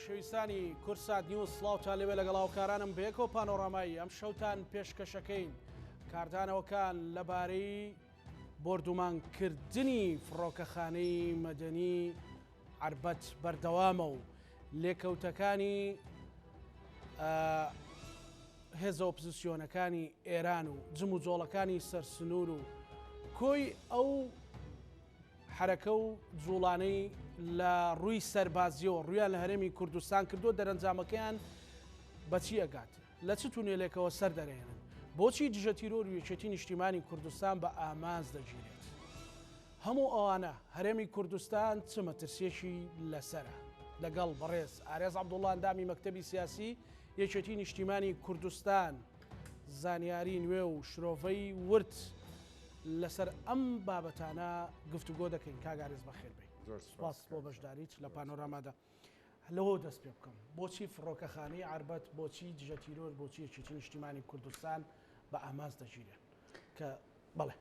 خۆشەویستانی کورسات نیوز سڵاوتان لەوێ لەگەڵاوکارانم بەیەکەوە پانۆڕامایی ئەم شەوتان پێشکەشەکەین کاردانەوەکان لەبارەی بردومانکردنی فڕۆکەخانەی مەدەنی عربەت بەردەوامە و لێکەوتەکانی هێزە ئۆپۆزیسیۆنەکانی ئێران و جم و جۆڵەکانی سەرسنوور و کۆی ئەو حرەکە و جوڵانەی لە ڕووی سەربازیەوە ڕویان لە هەرێمی کوردستان کردو دەرەنجامەکەیان بەچی ئەگات لە چ تونێلێکەوە سەر دەرێنن بۆچی دژە تیرۆر و یەکێتی نیشتیمانی کوردستان بە ئامانز دەگیرێت هەموو ئەوانە هەرێمی کوردستان چ مەترسیەکی لەسرە لەگەڵ بەڕێز ئارێز عەبدوڵڵا ئەندامی مەکتەبی سیاسی یەکێتی نیشتیمانی کوردستان زانیاری نوێ و شرۆڤەی ورد لەسەر ئەم بابەتانە گفتوگۆ دەکەین کاگارێز بەخێر بێ سپاس بۆ بەشداریت لە پانۆرامادا لەوە دەست پێ بکەم بۆچی فڕۆکەخانەی عربەت بۆچی دژە تیرۆر بۆچی یەکێتی نیشتیمانی کوردستان بە ئامانز دەگیرێن کە بەڵێ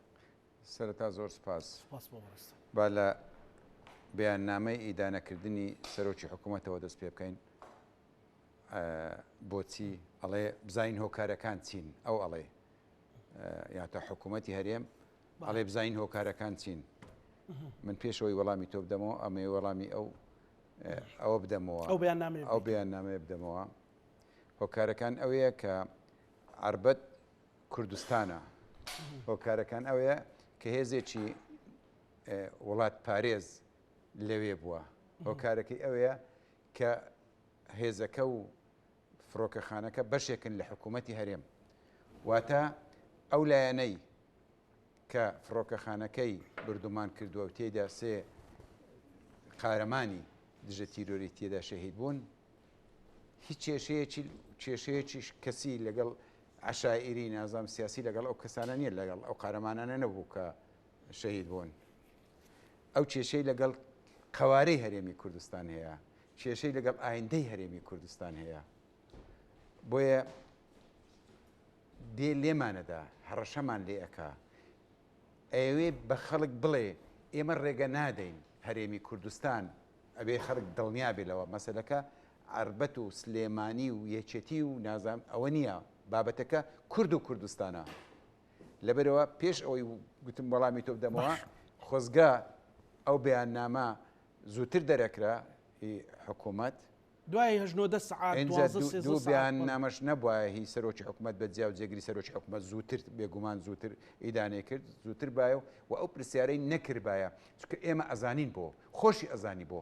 سەرەتا زۆر سپاس بۆ بەڕێستە با لە بەیاننامەی ئیدانەکردنی سەرۆکی حکوومەتەوە دەست پێ بکەین بۆچی ئەڵێ بزین هۆکارەکان چین ئەو ئەڵێ یاتە حکوومەتی هەرێم ئەڵێ بزین هۆکارەکان چین من پێشەوەی وەڵامی تۆ بدەمەوە ئەمێ وەڵامی ئەوە بدەمەوە ئەو بەیاننامەیە بدەمەوە هۆکارەکان ئەوەیە کە عربەت کوردستانە هۆکارەکان ئەوەیە کە هێزێکی وڵات پارێز لەوێ بووە هۆکارەکەی ئەوەیە کە هێزەکە و فڕۆکەخانەکە بەشێکن لە حکوومەتی هەرێم واتە ئەو لایەنەی کە فڕۆکەخانەکەی بردومان کردووە و تێدا سێ قارەمانی دژە تیرۆری تێدا شەهید بوون هیچ کێشەیەکی کەسی لەگەڵ عەشائیری نازام سیاسی لەگەڵ ئەو کەسانە نییە لەگەڵ ئەو قارەمانانە نەبوو کە شەهید بوون ئەو کێشەی لەگەڵ قەوارەی هەرێمی کوردستان هەیە کێشەی لەگەڵ ئایندەی هەرێمی کوردستان هەیە بۆیە دێ لێمانەدا هەڕەشەمان لێ ئەکا ئەوێ بە خەڵک بڵێ ئێمە ڕێگە نادەین هەرێمی کوردستان ئەبێ خەڵک دڵنیا بێ لەوە مەسەلەکە عربەت و سلێمانی و یەکێتی و نازام ئەوە نییە بابەتەکە کورد و کوردستانە لەبەرەوە پێش ئەوەی گوتم وەڵامی تۆ بدەمەوە خۆزگا ئەو بەیاننامە زووتر دەرەکرا حکوومەت دوای هەژنۆدە سەعات دوو بەیاننامەش نەبووە هی سەرۆکی حکوومەت بەجیا و جێگری سەرۆکی حکوومەت زووتر بێگومان زووتر ئیدانێ کرد زووتر بایە و ئەو پرسیارەی نەکردبایە چونکە ئێمە ئەزانین بۆ خۆشی ئەزانی بۆ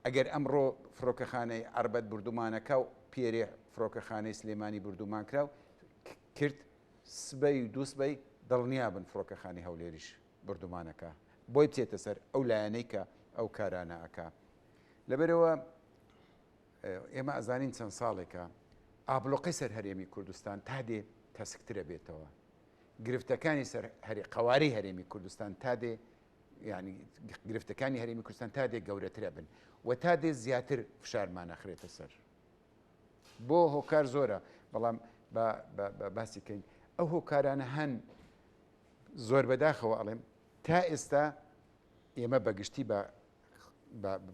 ئەگەر ئەمڕۆ فڕۆکەخانەی عربەت بردومانەکە و پێرێ فڕۆکەخانەی سلێمانی بردومان کراو کرد سبەی و دووسبەی دڵنیا بن فڕۆکەخانەی هەولێریش بردومانەکە بۆی بچێتە سەر ئەو لایەنەی کە ئەو کارانە ئەکا لەبەرەوە ئێمە ئەزانین چەند ساڵێکە ئابلۆقی سەر هەرێمی کوردستان تا دێ تەسکترە بێتەوە گرفتەکانی سەر قەوارەی هەرێمی کوردستان تا دێ ینی گرفتەکانی هەرێمی کوردستان تا دێ گەورەترە بن و تا دێ زیاتر فشارمان نەخرێتە سەر بۆ هۆکار زۆرە بەڵام باسی کەین ئەو هۆکارانە هەن زۆر بەداخەوە ئەڵێم تا ئێستا ئێمە بەگشتی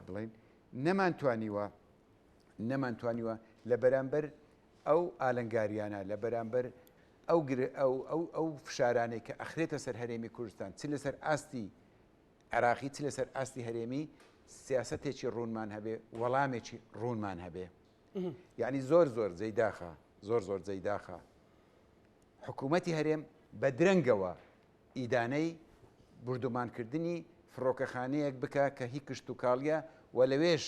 بڵین نەمانتوانیوە لە بەرامبەر ئەو ئالنگاریانە لە بەرامبەر ئەو فشارانەی کە ئەخرێتە سەر هەرێمی کوردستان چ لەسەر ئاستی عێراقی چ لەسەر ئاستی هەرێمی سیاسەتێکی ڕوونمان هەبێ وەڵامێکی ڕوونمان هەبێ یعنی زۆر زۆر جەیداخە حکوومەتی هەرێم بە درەنگەوە ئیدانەی بردومانکردنی فڕۆکەخانەیەک بکە کە هی کشت و کاڵیە و لەوێش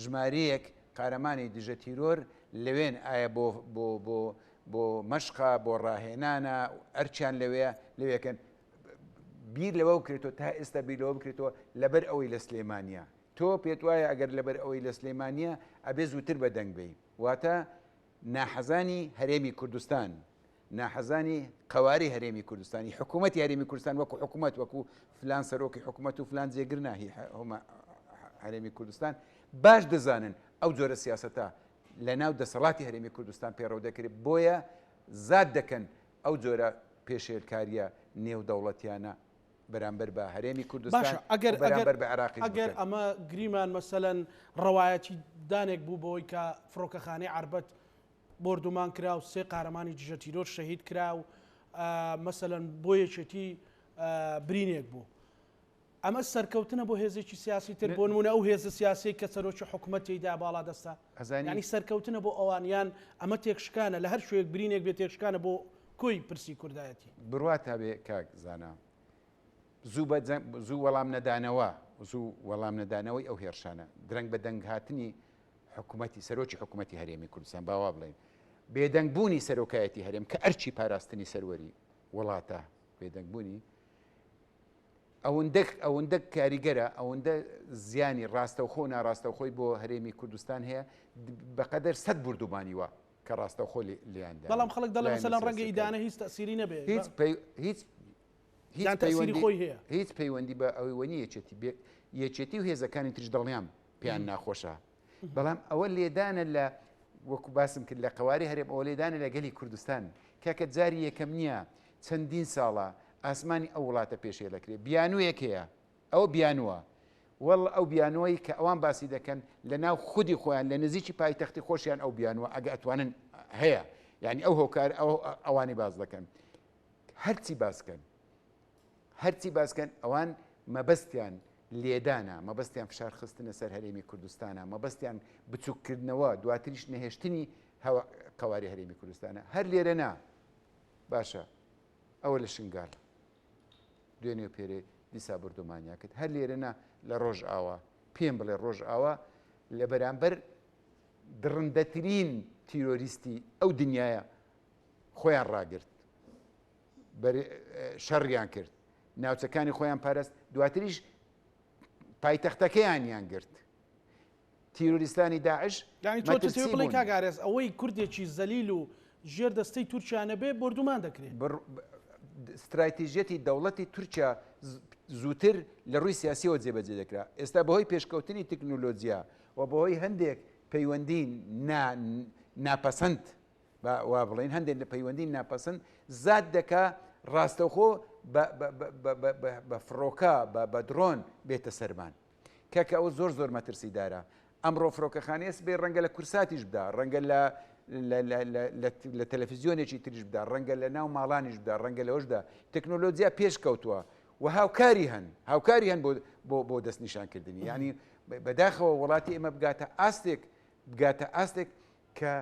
ژمارەیەک قارەمانی دژە تیرۆر لەوێن ئایا بۆ مەشقا بۆ ڕاهێنانە ئەرچیان لەوێکەن بیر لەوە بکرێتەوە تا ئێستا بیر لەوە بکرێتەوە لەبەر ئەوەی لە سلێمانیە تۆ پێت وایە ئەگەر لەبەر ئەوەی لە سلێمانیە ئەبێ زووتر بەدەنگ بێ واتە ناحەزانی هەرێمی کوردستان ناحەزانی قەواری هەرێمی کوردستانی حکوومەتی هەرێمی کوردستان وەکو حکوومەت وەکو فلان سەرۆکی حکوومەت و فلان جێگر ناهی هەرێمی کوردستان باش دەزانن ئەو جۆرە سیاسەتە لە ناو دەسەڵاتی هەرێمی کوردستان پێڕەو دەکرێت بۆیە زاد دەکەن ئەو جۆرە پێشێرکاریە نێودەوڵەتیانە بەرامبەر بە هەرێمی کوردستان باشە بەرامبەر بە عێراقی ئەگەر ئەمە گریمان مەسەلەن ڕەوایەتی دانێک بوو بەوەی کە فڕۆکەخانەی عربەت بردومان کرا و سێ قارەمانی دژە تیرۆر شەهید کرا و مەسەلەن بۆ یەکێتی برینێک بوو ئەمە سەرکەوتنە بۆ هێزێکی سیاسی تر بۆ نمونە ئەو هێزە سیاسی کە سەرۆکی حکوومەتیدا باڵا دەستا ینی سەرکەوتنە بۆ ئەوانیان ئەمە تێکشکانە لە هەر شوێک برینێک بێت تێکشکانە بۆ کۆی پرسی کوردایەتی بڕات هەبێ کاک زانە زوو وەڵام نەدانەوە زوو وەڵام نەدانەوەی ئەو هێرشانە درەنگ بە دەنگ هاتنی حکوومەتی سەرۆکی حکوومەتی هەرێمی کوردستان باوا بڵێن بێدەنگبوونی سەرۆکایەتی هەرێم کە ئەرچی پاراستنی سەروەری وڵاتە بێدەنگبوونی ئەوەندە کاریگەرە ئەوەندە زیانی ڕاستەوخۆ و ناڕاستەوخۆی بۆ هەرێمی کوردستان هەیە بەقەدەر 100 بردوبانیوە کە ڕاستەوخۆ لیاندا بەڵام خەڵک دەڵێ مەسەلەن ڕەنگە ئیدانە هیچ تەسیری نەبێت هیچ پەیوەندی بە ئەوەی وەنی یەکێتی و هێزەکانی تریش دڵنیام پێیان ناخۆشە بەڵام ئەوە لێدانە لە وەکو باسم کرد لە قواری هەرێم ئەوە لێدانە لە گەلی کوردستان کاکە جاری یەکەم نییە چەندین ساڵە ئاسمانی ئەو وڵاتە پێشێ دەکرێت بیانوویەکەیە ئەوە بیانووە وەڵ ئەو بیانەوەی کە ئەوان باسی دەکەن لە ناو خودی خۆیان لە نزیکی پایتەختی خۆشیان ئەو بیانوە ئەگە ئەتوانن هەیە یعنی ئەو هۆکار ئەوانی باز دەکەن هەرچی باسکەن ئەوان مەبەستیان لێدانە مەبەستیان فشار خستنە سەر هەرێمی کوردستانە مەبەستیان بچووکردنەوە دواتریش نەهێشتنی قواری هەرێمی کوردستانە هەر لێرە نا باشە ئەوە لە شنگال دوێنێ پێرێ دیسا بردومانیا کرد هەر لێرەنا لە ڕۆژ ئاوا پێم بڵێ ڕۆژ ئاوا لە بەرامبەر درڕندەترین تیرۆریستی ئەو دنیاە خۆیان ڕاگرت شەڕیان کرد ناوچەکانی خۆیان پاراست دواتریش پایتەختەکەیانیان گرت تیرۆریستانی داعش بڵێ کاگارێز ئەوەی کوردێکی زەلیل و ژێر دەستەی تورکیانە بێ بردومان دەکرێت استراتیژەتی دەوڵەتی تورکیا زووتر لە ڕووی سیاسیەوە جێبەجێ دەکرا ئێستا بەهۆی پێشکەوتنی تەکنۆلۆجیا و بەهۆی هەندێک پەیوەندی ناپەسەند وا بڵێن هەندێک لە پەیوەندی ناپەسەند زاد دەکا ڕاستەوخۆ بە فڕۆکە بە درۆن بێتە سەرمان کاکە ئەوە زۆر مەترسیدارە ئەمڕۆ فڕۆکەخانەیەس بێ ڕەنگە لە کورساتیش بدا ڕەنگە لە تەلەڤیزیۆنێکی تریش بدا ڕەنگە لە ناو ماڵانیش بدا ڕەنگە لەوەشدا تەکنۆلۆجیا پێش کەوتووە و هاوکاری هەن بۆ دەستنیشانکردنی ینی بەداخەوە وڵاتی ئێمە بگاتە ئاستێک کە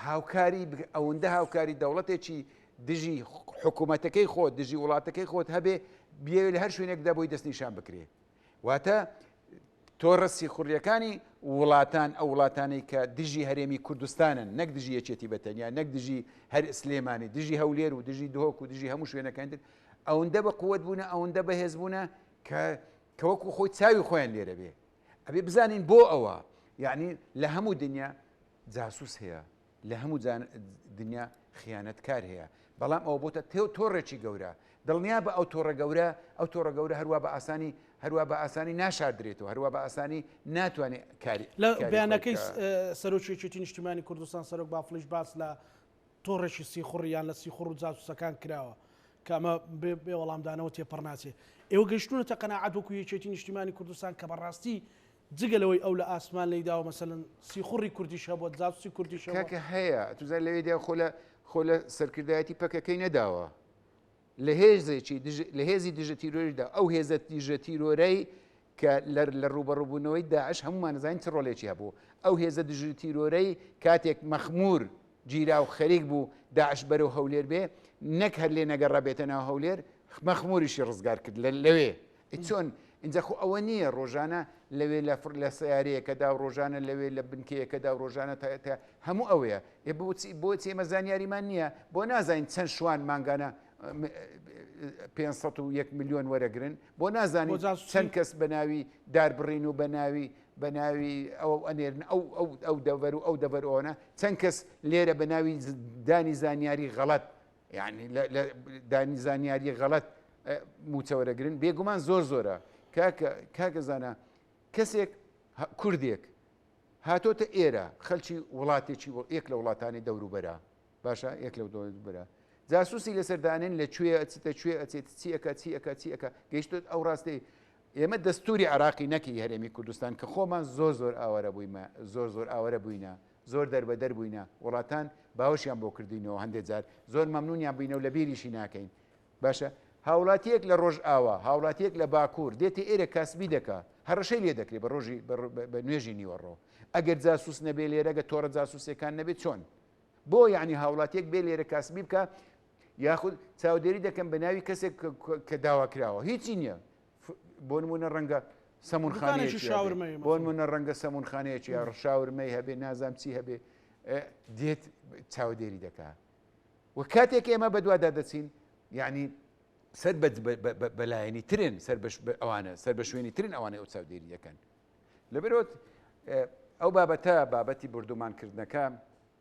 هاوکاری ئەوەندە هاوکاری دەوڵەتێکی دژی حکوومەتەکەی خۆت دژی وڵاتەکەی خۆت هەبێ بێ لە هەر شوێنێکدا بۆی دەستنیشان بکرێ واتە تۆڕەسی خوڕیەکانی وڵاتان ئەو وڵاتانەی کە دژی هەرێمی کوردستانن نەک دژی یەکێتی بەتەنیا نەک دژی هەر سلێمانی دژی هەولێر و دژی دهۆک و دژی هەموو شوێنەکان تر ئەوەندە بە قووەت بوونە ئەوەندە بەهێز بوونە کە وەکو خۆی چاوی خۆیان لێرە بێ ئەبێ بزانین بۆ ئەوە یعنی لە هەموو دنیا جاسوس هەیە لە هەموو دنیا خیانەتکار هەیە بەڵام ئەوە بۆتە تۆڕێکی گەورە دڵنیا بە ئەو تۆڕە گەورە هەروە بە ئاسانی ناشاردرێتەوە هەروە بە ئاسانی ناتوانێت کاری لە بەیانەکەی سەرۆکیەتی نیشتیمانی کوردستان سەرۆک بافڵیش باس لە تۆڕێکی سیخوڕیان لە سیخوڕ و جاسوسەکان کراوە کە ئەمە بێ وەڵامدانەوە تێپەڕ ناچێت ئێوە گەیشتونەتە قەناعەت وەکو یەکێتی نیشتیمانی کوردستان کە بەڕاستی جگەلەوەی ئەو لە ئاسمان لەیداوە مەسەلەن سیخوڕی کوردیش هەبووە جاسوسی کوردیش کاکە هەیە توزان لەوێدا خۆ لە سەرکردایەتی پەکەکەی نەداوە لە هێزی دژە تیرۆریدا ئەو هێزە دیژە تیرۆرەی کە لە ڕوبەڕووبوونەوەی داعش هەمومان نزانین چ ڕۆڵێکی هەبوو ئەو هێزە دژە تیرۆرەی کاتێک مەخمور گیرا و خەریک بوو داعش بەرەو هەولێر بێ نەک هەر لێ نەگەڕا بێتە ناو هەولێر مەخموریشی ڕزگار کرد لەوێ چۆن اینجا خۆ ئەوە نییە ڕۆژانە لەوێ لە سیارەیەکەدا و ڕۆژانە لەوێ لە بنکەیەکەدا و ڕۆژانە هەموو ئەوەیە بۆچی ئێمە زانیاریمان نییە بۆ نازانین چەند شوان مانگانە 501 میلیۆن وەرەگرن بۆ نازانین چەند کەس بە ناوی داربڕین و بە ناوی ئەو ئەنێرن ئەو دەڤەر و ئەو دەڤەرەوەنە چەند کەس لێرە بە ناوی دانی زانیاری غەڵەت یعنی دانی زانیاری غەڵەت موچەوەرەگرن بێگومان زۆرە کاکە زانە کەسێک کوردێک هاتۆتە ئێرە خەلکی وڵاتێکی یەک لە وڵاتانی دەوروبەرە باشە یەک لەو دەوروبەرە جاسوسی لەسەردانێن لەکوێ ئەچێتە کوێ ئەچێت چیەکە گەیشتت ئەو ڕاستی ئێمە دەستوری عراقی نەکی هەرێمی کوردستان کە خۆمان زۆر ئاوەرە بوویمە زۆر ئاوەرە بووینە زۆر دەربەدەر بووینە وڵاتان باوەشیان بۆ کردینەوە هەندێک جار زۆر مەمنونیان بووینە و لە بیریشی ناکەین باشە هاوڵاتیەک لە ڕۆژ ئاوا هاوڵاتیەک لە باکوور دێتی ئێرە کاسبی دەکا هەڕەشەی لێ دەکرێت بە نوێژی نیوەڕۆ ئەگەر جاسوس نەبێ لێرەگە تۆڕە جاسوسەکان نەبێت چۆن بۆ یعنی هاوڵاتیەک بێ لێرە کاسبی بکە یاخود چاودێری دەکەم بە ناوی کەسێک کە داوا کراوە هیچی نییە بۆ نمونە ڕەنگە سەمونخانەیەکی بۆ نمونە ڕەنگە سەمونخانەیەکی یا ڕشاورمەی هەبێ نازام چی هەبێ دێت چاودێری دەکات و کاتێک ئێمە بەدوادا دەچین یعنی سەر بەلایەنی ترن ئەوانە سەر بە شوێنی ترن ئەوانە ئەو چاودێری دەکەن لەبەرەوە ئەو بابەتە بابەتی بردومانکردنەکە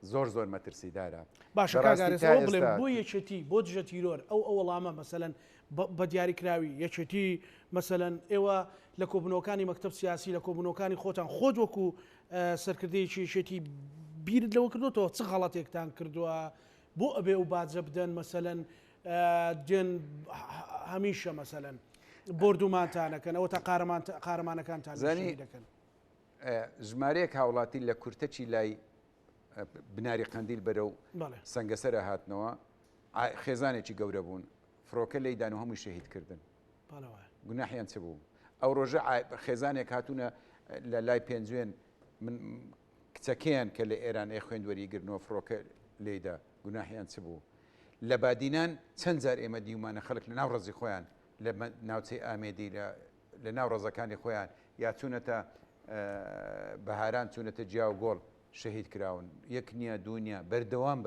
زۆر مەترسیدارە باشە بڵێم بۆ یەکێتی بۆ دژە تیرۆر ئەو وەڵامە مەسەلەن بە دیاریکراوی یەکێتی مەسەلەن ئێوە لە کۆبنەوەکانی مەکتەب سیاسی لە کۆبنەوەکانی خۆتان خۆت وەکو سەرکردەیەکی یەکێتی بیرت لەوە کردوەوە چ غەڵەتێکتان کردووە بۆ ئەبێ و باجە بدەن مەسەلەن دێن هەمیشە مەسەلەن بردومانتانەکەن ئەوە تا قارەمانەکانتان دەکەن ژمارەیەک هاوڵاتی لە کورتەچی لای بناری قەندیل بەرەو سەنگەسەرە هاتنەوە خێزانێکی گەورە بوون فڕۆکە لەیدان و هەمووی شەهیدکردن گوناحیان چ بوو ئەو ڕۆژە خێزانێک هاتوونە لە لای پێنجوێن کچەکەیان کە لە ئێران خوێندوەریگرنەوە فڕۆکە لێدا گوناحیان چ بوو لە بادینان چەند جار ئێمە دیومانە خەڵک لە ناو ڕێزی خۆیان لە ناوچەی ئامێدی لە ناو ڕێزەکانی خۆیان یا چوونەتە بەهاران چوونەتە جیا و گۆڵ شەهید کراون یەک نییە دوونیە بەردەوام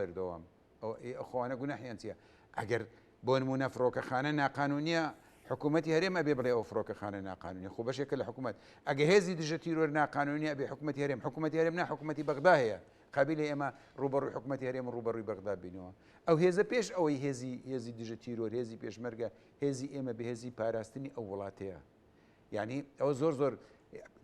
ئەخوانە گوناحیان چیە ئەگەر بۆ نمونە فڕۆکەخانە ناقانونیە حکوومەتی هەرێم ئەبێ بڵێ ئەو فڕۆکەخانە ناقانونی خۆ بەشێکە لە حکوومەت ئەگە هێزی دژە تیرۆر ناقانونیە ئەبێ حکوومەتی هەرێم نا حکوومەتی بەغدا هەیە قابلی ئێمە ڕوبەڕووی حکوومەتی هەرێم و ڕوبەڕووی بەغدا بینەوە ئەو هێزە پێش ئەوەی هێزی دژە تیرۆر هێزی پێشمەرگە هێزی ئێمە بەهێزی پاراستنی ئەو وڵاتەیە یعنی ئەوە زۆر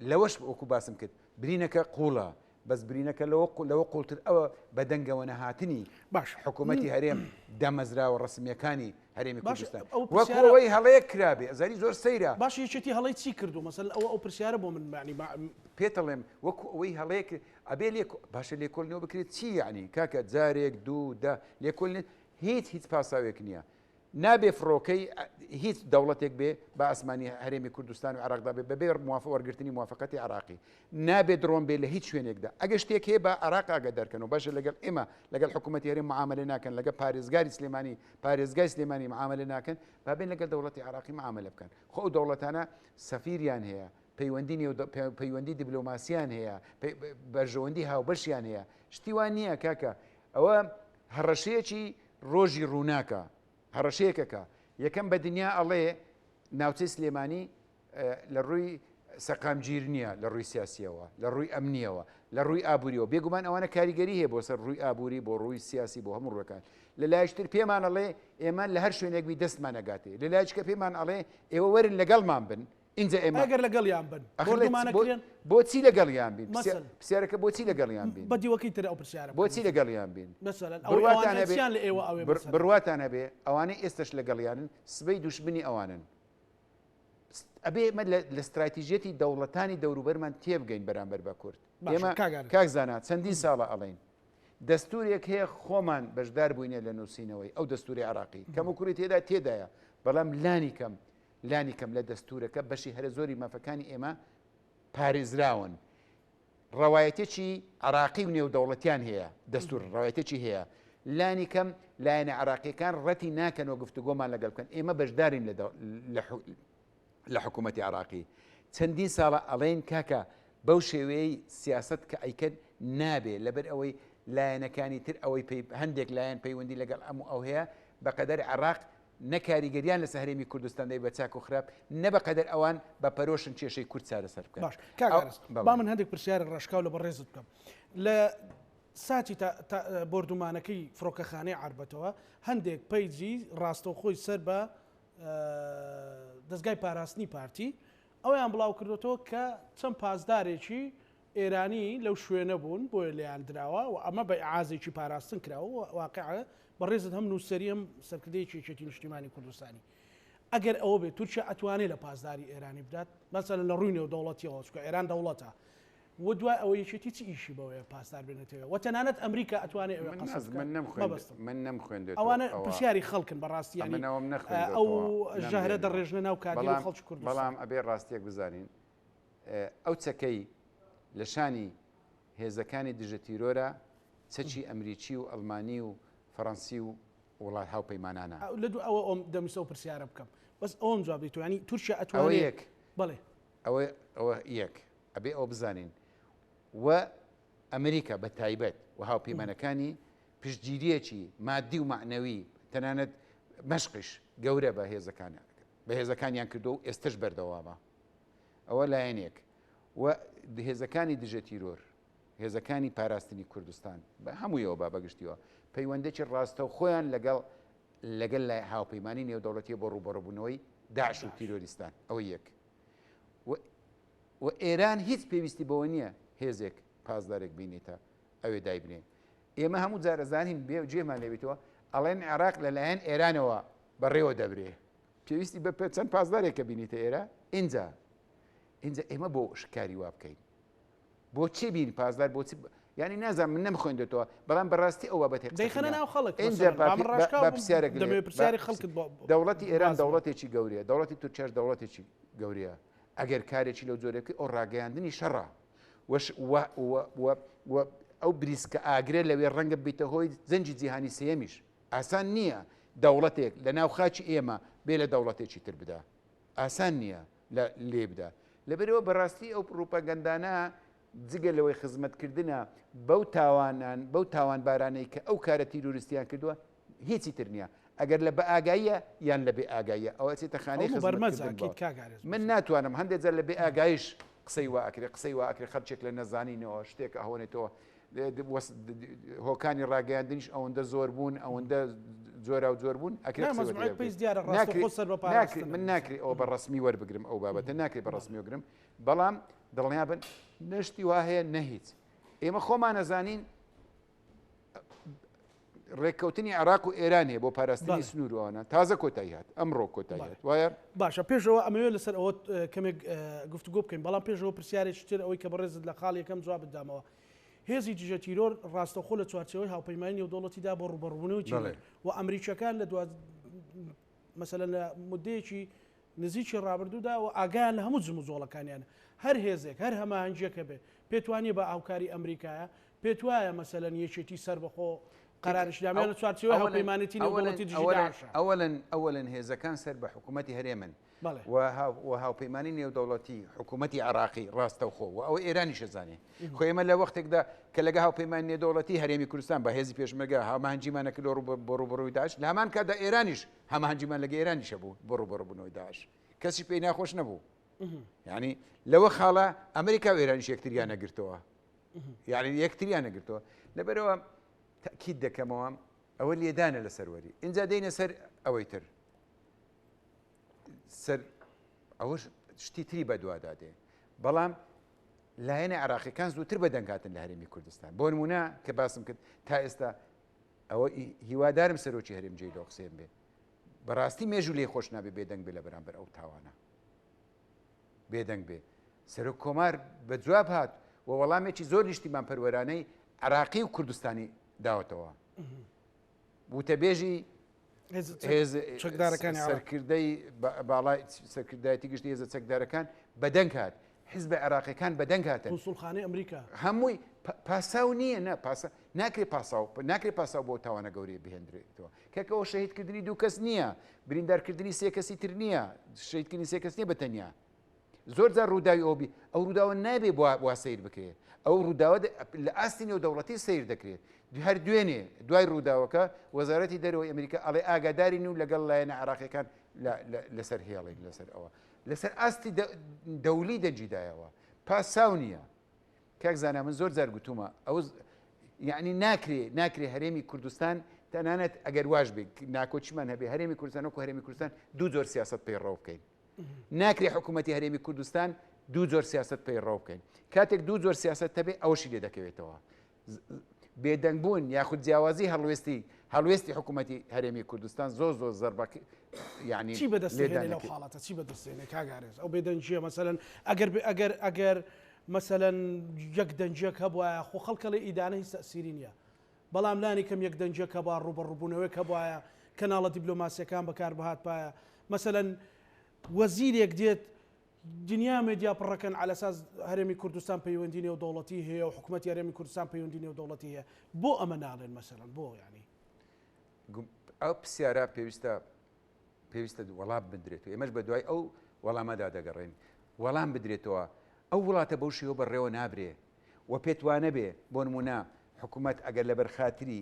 لەوەش وەکو باسم کرد برینەکە قوڵە بەس برینەکە لەوە قوڵتر ئەوە بەدەنگەوە نەهاتنی باش حکوومەتی هەرێم دامەزراوە ڕسمیەکانی هەرێمی کوردستان وەکەوەی هەڵەیە کرابێ ئەزاری زۆر سەیرە باش یەکێتی هەڵی چی کردو مەسەل ئەو پرسیارە بۆ من معنی پێتەڵێم وەکو ئەوەی هەڵەیەک ئەبێ باشە لێکۆڵنەوە بکرێت چی یعنی کاکە جارێک دوو دا لێکۆڵنێت هیچ پاساوێک نییە نابێ فڕۆکەی هیچ دەوڵەتێک بێ بە ئاسمانی هەرێمی کوردستان و عراقدا بێ بەبێ وەرگرتنی موافقەتی عراقی نابێ درۆن بێ لە هیچ شوێنێکدا ئەگە شتێک هەیە بە عراق ئاگە دەرکەنەوە باشە لەگەڵ ئێمە لەگەڵ حکوومەتی هەرێم معاملە ناکەن لەگە پارێزگای سلێمانی معاملە ناکەن بابێن لەگەڵ دەوڵەتی عراقی معاملە بکەن خۆ ئەو دەوڵەتانە سەفیریان هەیە پەیوەندی دیبلۆماسیان هەیە بەرژەوەندی هاوبەشیان هەیە شتیوان نییە کاکە ئەوە هەڕەشەیەکی ڕۆژی ڕووناکە هەڕەشەیەکەکە یەکەم بە دنیا ئەڵێ ناوچەی سلێمانی لە ڕووی سەقامگیر نییە لە ڕووی سیاسیەوە لە ڕووی ئەمنیەوە لە ڕووی ئابووریەوە بێگومان ئەوانە کاریگەری هەیە بۆ سەر ڕووی ئابووری بۆ ڕووی سیاسی بۆ هەموو ڕووەکان لە لایشتر پێمان ئەڵێ ئێمە لە هەر شوێنێکوی دەستمان نەگاتێ لە لایچکە پێمان ئەڵێ ئێوە وەرن لەگەڵمان بن اینجا ئێمە ئەگەر لەگەڵیان بن بۆچی لەگەڵیان بین پرسیارەکە بۆچی لەگەڵیان بین بەدیوەکەی تر ئەو پرسیارە بۆچی لەگەڵیان بین بڕواتان هەبێ ئەوانەی ئێستش لەگەڵیانن سبەی دوشمنی ئەوانن ئەبێ ئێمە لە استراتیژێتی دەوڵەتانی دەوروبەرمان تێبگەین بەرامبەر بە کورد ئێمە کاک زانا چەندین ساڵە ئەڵێن دەستورێک هەیە خۆمان بەشدار بووینە لە نووسینەوەی ئەو دەستوری عراقی کەم و کوری تێدایە بەڵام لانی کەم لە دەستورەکە بەشی هەرە زۆری مافەکانی ئێمە پارێزراون ڕەوایەتێکی عراقی و نێودەوڵەتیان هەیە دەستور ڕەوایەتێکی هەیە لانی کەم لایەنە عراقیەکان ڕەتی ناکەنەوە گفتوگۆمان لەگەڵ بکەن ئێمە بەشدارین لە حکوومەتی عراقی چەندین ساڵە ئەڵێن کاکە بەو شێوەیەی سیاست کە ئەیکرد نابێ لەبەر ئەوەی لایەنەکانی تر ئەوەی هەندێک لایەن پەیوەندی لەگەڵ ئەو هەیە بەقەدەر عراق نەکاریگەریان لە سەهرێمی کوردستان دەی بە چاک و خراپ نە بەقەدەر ئەوان بە پەرۆشن کێشەی کورد چارەسەر بکەن. باش با من هەندێک پرسیارە ڕێژکاو لە بەڕێزت بکەم لە ساتی بردومانەکەی فڕۆکەخانەی عربەتەوە هەندێک پەیجی ڕاستەوخۆی سەر بە دەستگای پاراستنی پارتی ئەویان بڵاو کردوەوە کە چەند پاسدارێکی ئێرانی لەو شوێنە بوون بۆ لێیان درراوە و ئەمە بە ئازێکی پاراستن کراوە واقعە بەڕێزت هەم نووسری هەم سەرکردەیەکی چێتی نیشتیمانی کوردستانی ئەگەر ئەوە بێت تورکیا ئەتوانێت لە پاسداری ئێرانی بدات مەسەلەن لە ڕووی نێو دەوڵەتیەوە چکە ئێران دەوڵەتە و دوای ئەوە یەکێتی چ ئیشی بەوەیە پاسدار بێنێتەوە و تەنانەت ئەمریکا ئەتوانێت ئەوێ قەسەت من نەمخوێندێت ئەوانە پرسیاری خەڵکن بەڕاستی ئەو ژەهرە دەڕێژنە ناو کادی خەڵکی کوردستان بەڵام ئەبێ ڕاستیەک بزانین ئەو چەکەی لە شانی هێزەکانی دژە تیرۆرە چەکی ئەمریکی و ئەڵمانی و فەڕەنسی و وڵات هاوپەیمانانە لە دوو ئەوە دەمیستە و پرسیارە بکەم بەس ئەوم جواب دیت ینی تورکیا ئەتوانێت بڵێ ئەوە یەک ئەبێ ئەو بزانین و ئەمریکا بە تایبەت و هاوپەیمانەکانی پشتگیریەکی مادی و معنەوی تەنانەت مەشقش گەورە بە هێزەکانیان کردو و ئێستش بەردەوامە ئەوە لایەنێک و هێزەکانی دژە تیرۆر هێزەکانی پاراستنی کوردستان بە هەموویەوە بابەگشتیەوە پەیوەندێکی ڕاستە و خۆیان لەگەڵ لای هاوپەیمانی نێودەوڵەتیە بۆ ڕوبەڕۆبوونەوەی داعش و تیرۆریستان ئەوە یەک و ئێران هیچ پێویستی بەوە نییە هێزێک پاسدارێک بینێتە ئەوێ دایبنێ ئێمە هەموو جارەزانین بێ جێمان لێبێتەوە ئەڵێن عێراق لەلایەن ئێرانەوە بەڕێوە دەبرێ پێویستی بە چەند پاسدارێکە بینیتە ئێرە اینجا ئێمە بۆ شکاری وا بکەین بۆ چی بین پاسدار بۆ ینی نازانم من نەمخۆیندێتەوە بەڵام بەڕاستی ئەو بابەتێک دەیخەنە ناو خەڵک پرسیارێک خەڵکت دەوڵەتی ئێران دەوڵەتێکی گەورەیە دەوڵەتی تورکیاش دەوڵەتێکی گەورەیە ئەگەر کارێکی لەو جۆرەکەی ئەو ڕاگەیاندنی شەڕە ئەو بریسکە ئاگرێت لەوێ ڕەنگە بیتە هۆی زەنجی جیهانی سێمیش ئاسان نییە دەوڵەتێک لە ناو خاچی ئێمە بێ لە دەوڵەتێکی تر بدا ئاسان نییە لێ بدا لەبەرەوە بەڕاستی ئەو پروپەگەندانە جگە لەوەی خزمەتکردنە بەو تاوانبارانەی کە ئەو کارە تیرۆریستیان کردووە هیچی تر نییە ئەگەر لە بە ئاگاییە یان لە بێ ئاگاییە ئەوە چێتە خانەی من ناتوانم هەندێک جار لە بێ ئاگایش قسەی واکرێ خەرچێک لە نەزانینەوە شتێک ئەهۆنێتەوە هۆکانی ڕاگەیاندنیش ئەوەندە زۆر بوون ئەوەندە جۆرا و جۆر بوون من ناکری ئەو بە ڕسمی وەربگرم ئەو بابەتە ناکری بە ڕسمی وەگرم بەڵام دڵنیابن نشتی وا هەیە نەهیچ ئێمە خۆمان نەزانین ڕێککەوتنی عێراق و ئێران هەیە بۆ پاراستنی سنوورەوەە تازە کۆتایی هات ئەمڕۆ کۆتایی هات وایە باشە پێشەوە ئەمەوێت لەسەر ئەوە کەمێک گفتوگۆ بکەین بەڵام پێشەوە پرسیارێکی تر ئەوەی کە بەڕێزت لە خاڵ یەکەم جواب بدامەوە هێزی دژە تیرۆر ڕاستەخۆ لە چوارچەوەی هاوپەیمانی نێودەوڵەتیدا بۆ ڕوبەڕوونەوەی و ئەمریکیەکان لە مەسەلەن لە مودەیەکی نزیکی ڕابردوودا و ئاگایان لە هەموو جم و جۆڵەکانیانە هەر هێزێک هەر هەماهەنگیەکە بێ پێتوانێ بە ئاوکاری ئەمریکایە پێت وایە مەسەلەن یەکێتی سەربەخۆ قەرارشدامیان لە چوارچەوەی هاوپەیمانێتی نێودەوڵەتی دژیداعشە ئەوەن هێزەکان سەر بە حکوومەتی هەرێمن و هاوپەیمانی نێودەوڵەتی حکوومەتی عێراقی ڕاستەوخۆ و ئەوە ئێرانی شەزانێ خۆ ئێمە لە وەختێکدا کە لەگە هاوپەیمانی نێودەوڵەتی هەرێمی کوردستان بە هێزی پێشمەرگە هەماهەنگیمانەکە بۆ ڕوبەڕووی داعش لە هەمان کاتدا ئێرانیش هەماهەنگیمان لەگە ئێرانیشە بوو بۆ ڕوبەڕووبوونەوەی داعش کەسی پێی ناخۆش نەبوو یعنی لەوە خاڵە ئەمریکا و ئێرانیش یەکتریان نەگرتەوە یعنی یەکتریان نەگرتەوە لەبەرەوە تاکید دەکەمەوە ئەوە لێدانە لە سەروەری اینجا دەینە سەر ئەوەی تر سەر ئەوەش شتی تری بەدوادادێ بەڵام لایەنە عێراقیەکان زووتر بەدەنگاتن لە هەرێمی کوردستان بۆ نمونە کە باسم کرد تا ئێستا ئەوە هیوادارم سەرۆکی هەرێمجێی لۆ قسەم بێ بەڕاستی مێژوو لێ خۆش نابێ بێدەنگ بێ لە بەرامبەر ئەو تاوانە بێدەنگ بێ سەرۆک کۆمار بە جواب هات و وەڵامێکی زۆر نیشتیمان پەروەرانەی عێراقی و کوردستانی داوەتەوە وتەبێژی سەرکردەی باڵای سەرکردایەتی گشتی هێزە چەکدارەکان بەدەنگ هات حیزب عێراقیەکان بەدەنگ هاتن قونسوڵخانەی ئەمریکا هەمووی پاساو نییە ناکرێ پاساو بۆ تاوانە گەورەی بهێنرێتەوە کەکەەوە شەهیدکردنی دوو کەس نییە بریندارکردنی سێ کەسی تر نییە شەهیدکردنی سێ کەس نییە بەتەنیا زۆر جار ڕووداوی ئەوبی ئەو ڕووداوە نابێ وا سیر بکرێت ئەو ڕووداوە لە ئاستی نێودەوڵەتی سیر دەکرێت هەر دوێنێ دوای ڕووداوەکە وەزارەتی دەرەوەی ئەمریکا ئەڵێ ئاگادارین و لەگەڵ لایەنە عێراقیەکان لەسەر هێڵین لەسەر ئەوە لەسەر ئاستی دەولی دەنجیدایەوە پاساو نییە کاک زانە من زۆر جار گوتومە ئەو یعنی ناکرێ هەرێمی کوردستان تەنانەت ئەگەر واش بێ ناکۆچیمان هەبێ هەرێمی کوردستان وەکو هەرێمی کوردستان دوو جۆر سیاست پێی ڕەو بکەین ناکرێ حکوومەتی هەرێمی کوردستان دوو جۆر سیاست پێی ڕەو بکەین کاتێک دوو جۆر سیاست هەبێ ئەوشی لێ دەکەوێتەوە بێدەنگبوون یاخود جیاوازی هەڵوێستی حکوومەتی هەرێمی کوردستان زۆر زەربەک یعنی چی بەدەستێنێ لەو حاڵاتە چی بەدەستێنێ کاگارێز ئەو بێدەنجیە مەسەلەن ئەگەر مەسەلەن یەک دەنجێک هەبووایە خۆ خەڵکەڵی ئیدانە هیچ تەسیری نییە بەڵام لانی کەم یەک دەنجێک هەبووە ڕوبەڕووبوونەوەی هەبووایە کەناڵە دیبلۆماسیەکان بەکار بەهات پایە مەسەلەن وەزیرێک دێت دنیا مێدیا پڕەکەن على ئەساس هەرێمی کوردستان پەیوەندی نێو دەوڵەتی هەیە و حکوومەتی هەرێمی کوردستان پەیوەندی نێو دەوڵەتی هەیە بۆ ئەمە ناڵێن مەسەلەن بۆ ینی ئەو پرسیارە پێویستە وەڵام بدرێتەوە ئێمەش بە دوای ئەو وەڵامەدا دەگەڕێن وەڵام بدرێتەوە ئەو وڵاتە بەو شێوە بەڕێوە نابرێ و پێتوانە بێ بۆ نمونە حکوومەت ئەگەر لە بەرخاتری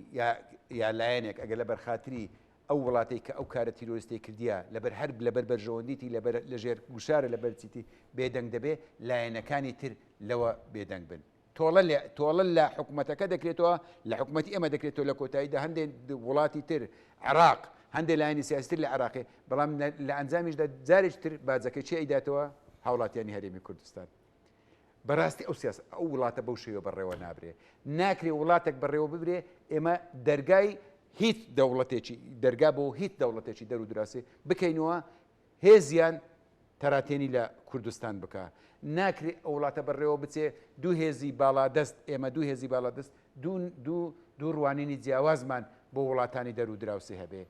یا لایەنێک ئەگەر لە بەرخاتری ئەو وڵاتی کە ئەو کارە تیرۆریستی کردیە لەبەر هەر لەبەر بەرژەوەندیتی لە ژێر گوشارە لە بەرچیتی بێدەنگ دەبێ لایەنەکانی تر لەوە بێدەنگ بن تۆڵە لە حکوومەتەکە دەکرێتەوە لە حکوومەتی ئەمە دەکرێتەوە لە کۆتاییدا هەندێک وڵاتی تر عێراق هەندێک لایەنی سیاستر لە عێراقی بەڵام لە ئەنجامیشدا جارێک تر بازەکە چی ئەیداتەوە هاوڵاتیانی هەرێمی کوردستان بەڕاستی ئەو وڵاتە بەو شێوە بەڕێوە نابرێ ناکرێ وڵاتێک بەڕێوە ببرێ ئێمە دەرگای هیچ دەوڵەتێکی دەرگا بۆ هیچ دەوڵەتێکی دەرو دراسی بکەینەوە هێزیان تەراتێنی لە کوردستان بکە ناکرێ ئەو وڵاتە بەڕێوە بچێ دوو هێزی باڵادەست ئێمە دوو هێزی باڵادەست دوو ڕوانینی جیاوازمان بۆ وڵاتانی دەرو دراوسی هەبێ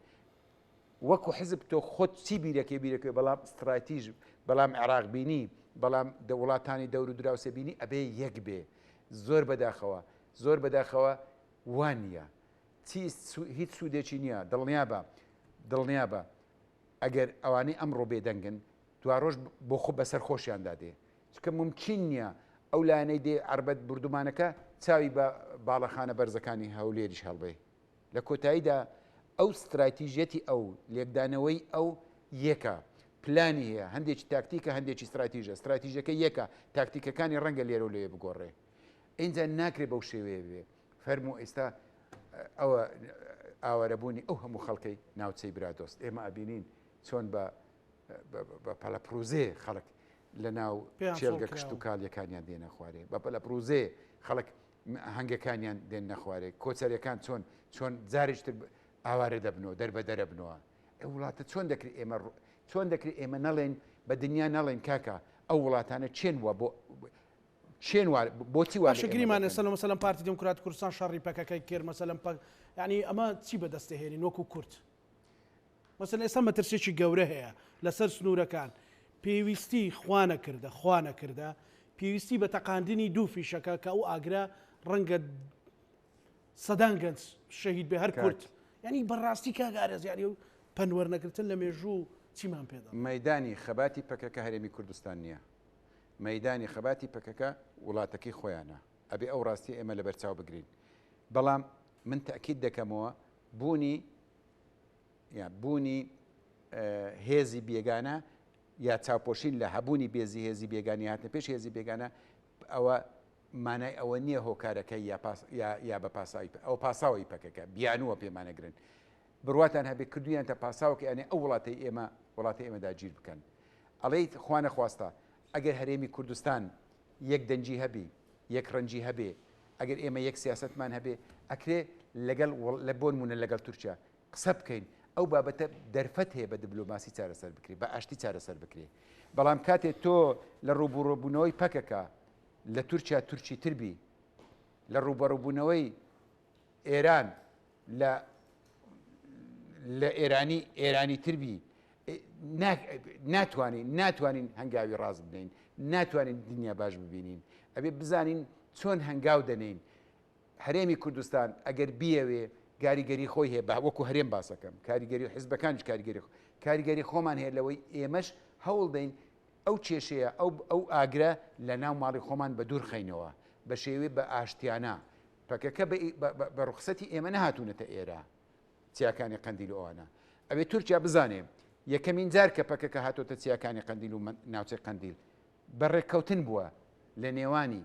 وەکو حزب تۆ خۆت چی بیرەکەی بەڵام استراتیژ بەڵام عێراق بینی بەڵام وڵاتانی دەور و دراوسێ بینی ئەبێ یەک بێ زۆر بەداخەوە وان نییە هیچ سوودێکی نییە دڵنیا بە ئەگەر ئەوانەی ئەمڕۆ بێدەنگن دوا ڕۆژ بۆ خۆ بەسەر خۆشیاندا دێ چکە ممکن نییە ئەو لایەنەی دێ عربەت بردومانەکە چاوی بە باڵەخانە بەرزەکانی هەولێریش هەڵبێ لە کۆتاییدا ئەو استراتیژەتی ئەو لێکدانەوەی ئەو یەکە پلانی هەیە هەندێکی تاکتیکە هەندێکی استراتیژەکە یەکە تاکتیکەکانی ڕەنگە لێرە و لێ بگۆڕێ اینجا ناکرێ بەو شێوەیە بێ فەرمو ئێستا ئەوە ئاوارەبوونی ئەو هەموو خەڵکەی ناوچەی برادۆست ئێمە ئەبینین چۆن بە پەلەپروزێ خەڵک لە ناو چێلگە کشت و کاڵیەکانیان دێنە خوارێ بە پەلەپروزێ خەڵک هەنگەکانیان دێن نەخوارێ کۆچەریەکان چۆن جارێکتر ئاوارە دەبنەوە دەربەدەرە بنەوە ئەو وڵاتە چۆن دەکرێت ئێمە نەڵێن بە دنیا نەڵێن کاکە ئەو وڵاتانە چێن وە بۆچی واشگریمان ئێستا مەسەلەن پارتی دموکرات کوردستان شەڕی پەکەکەی کرد مەسەلەن ینی ئەمە چی بەدەستێهێنین وەکو کورد مەسەلەن ئێستا مەترسێکی گەورە هەیە لەسەر سنوورەکان پێویستی خوا نەکردە پێویستی بە تەقاندنی دوو فیشەکە کە ئەو ئاگرا ڕەنگە سەدان گەنج شەهید بێ هەر کورد ینی بەڕاستی کاگارێز یاری و پەنوەرنەگرتن لە مێژوو چیمان پێدا مەیدانی خەباتی پەکەکە هەرێمی کوردستان نییە مەیدانی خەباتی پەکەکە وڵاتەکەی خۆیانە ئەبێ ئەو ڕاستی ئێمە لە بەرچاو بگرین بەڵام من تاکید دەکەمەوە بوونی هێزی بێگانە یا چاوپۆشین لە هەبوونی بێزی هێزی بێگانی هاتنە پێش هێزی بێگانە ئەوە مانای ئەوە نییە هۆکارەکەی یا بە پاساوی ئەو پاساوی پەکەکە بیانووە پێمانەگرن بڕواتان هەبێت کردویان تا پاساوکە یانێ ئەو وڵاتی ئێمەدا گیر بکەن ئەڵێیت خوا نەخواستە ئەگەر هەرێمی کوردستان یەک دەنجی هەبی یەک ڕەنجی هەبێ ئەگەر ئێمە یەک سیاستمان هەبێ ئەکرێ لەگەڵ لە بۆ نمونە لەگەڵ تورکیا قسە بکەین ئەو بابەتە دەرفەت هەیە بە دیبلۆماسی چارەسەر بکرێ بە ئاشتی چارەسەر بکرێ بەڵام کاتێک تۆ لە ڕووبەڕووبوونەوەی پەکەکە لە تورکیا تورکی تربی لە ڕووبەڕووبوونەوەی ئێران لە ئێرانی تربی ناتوانین هەنگاوی ڕاز بدەین ناتوانین دنیا باش ببینین ئەبێ بزانین چۆن هەنگاو دەنین هەرێمی کوردستان ئەگەر بیەوێ کاریگەری خۆی هەیە بە وەکو هەرێم باسەکەم کاریگەری حیزبەکانش کاریگەری خۆمان هەیە لەوەی ئێمەش هەوڵ دەین ئەو کێشەیە ئەو ئاگرە لە ناو ماڵی خۆمان بە دوور خەینەوە بە شێوێ بە ئاشتیانە پەکەکە بە ڕوخسەتی ئێمە نەهاتوونەتە ئێرە چیاکانی قەندیل ئەوانە ئەوێ تورکیا بزانێ یەکەمین جار کە پەکەکە هاتۆتە چیاکانی قەندیل و ناوچەی قەندیل بەڕێککەوتن بووە لە نێوانی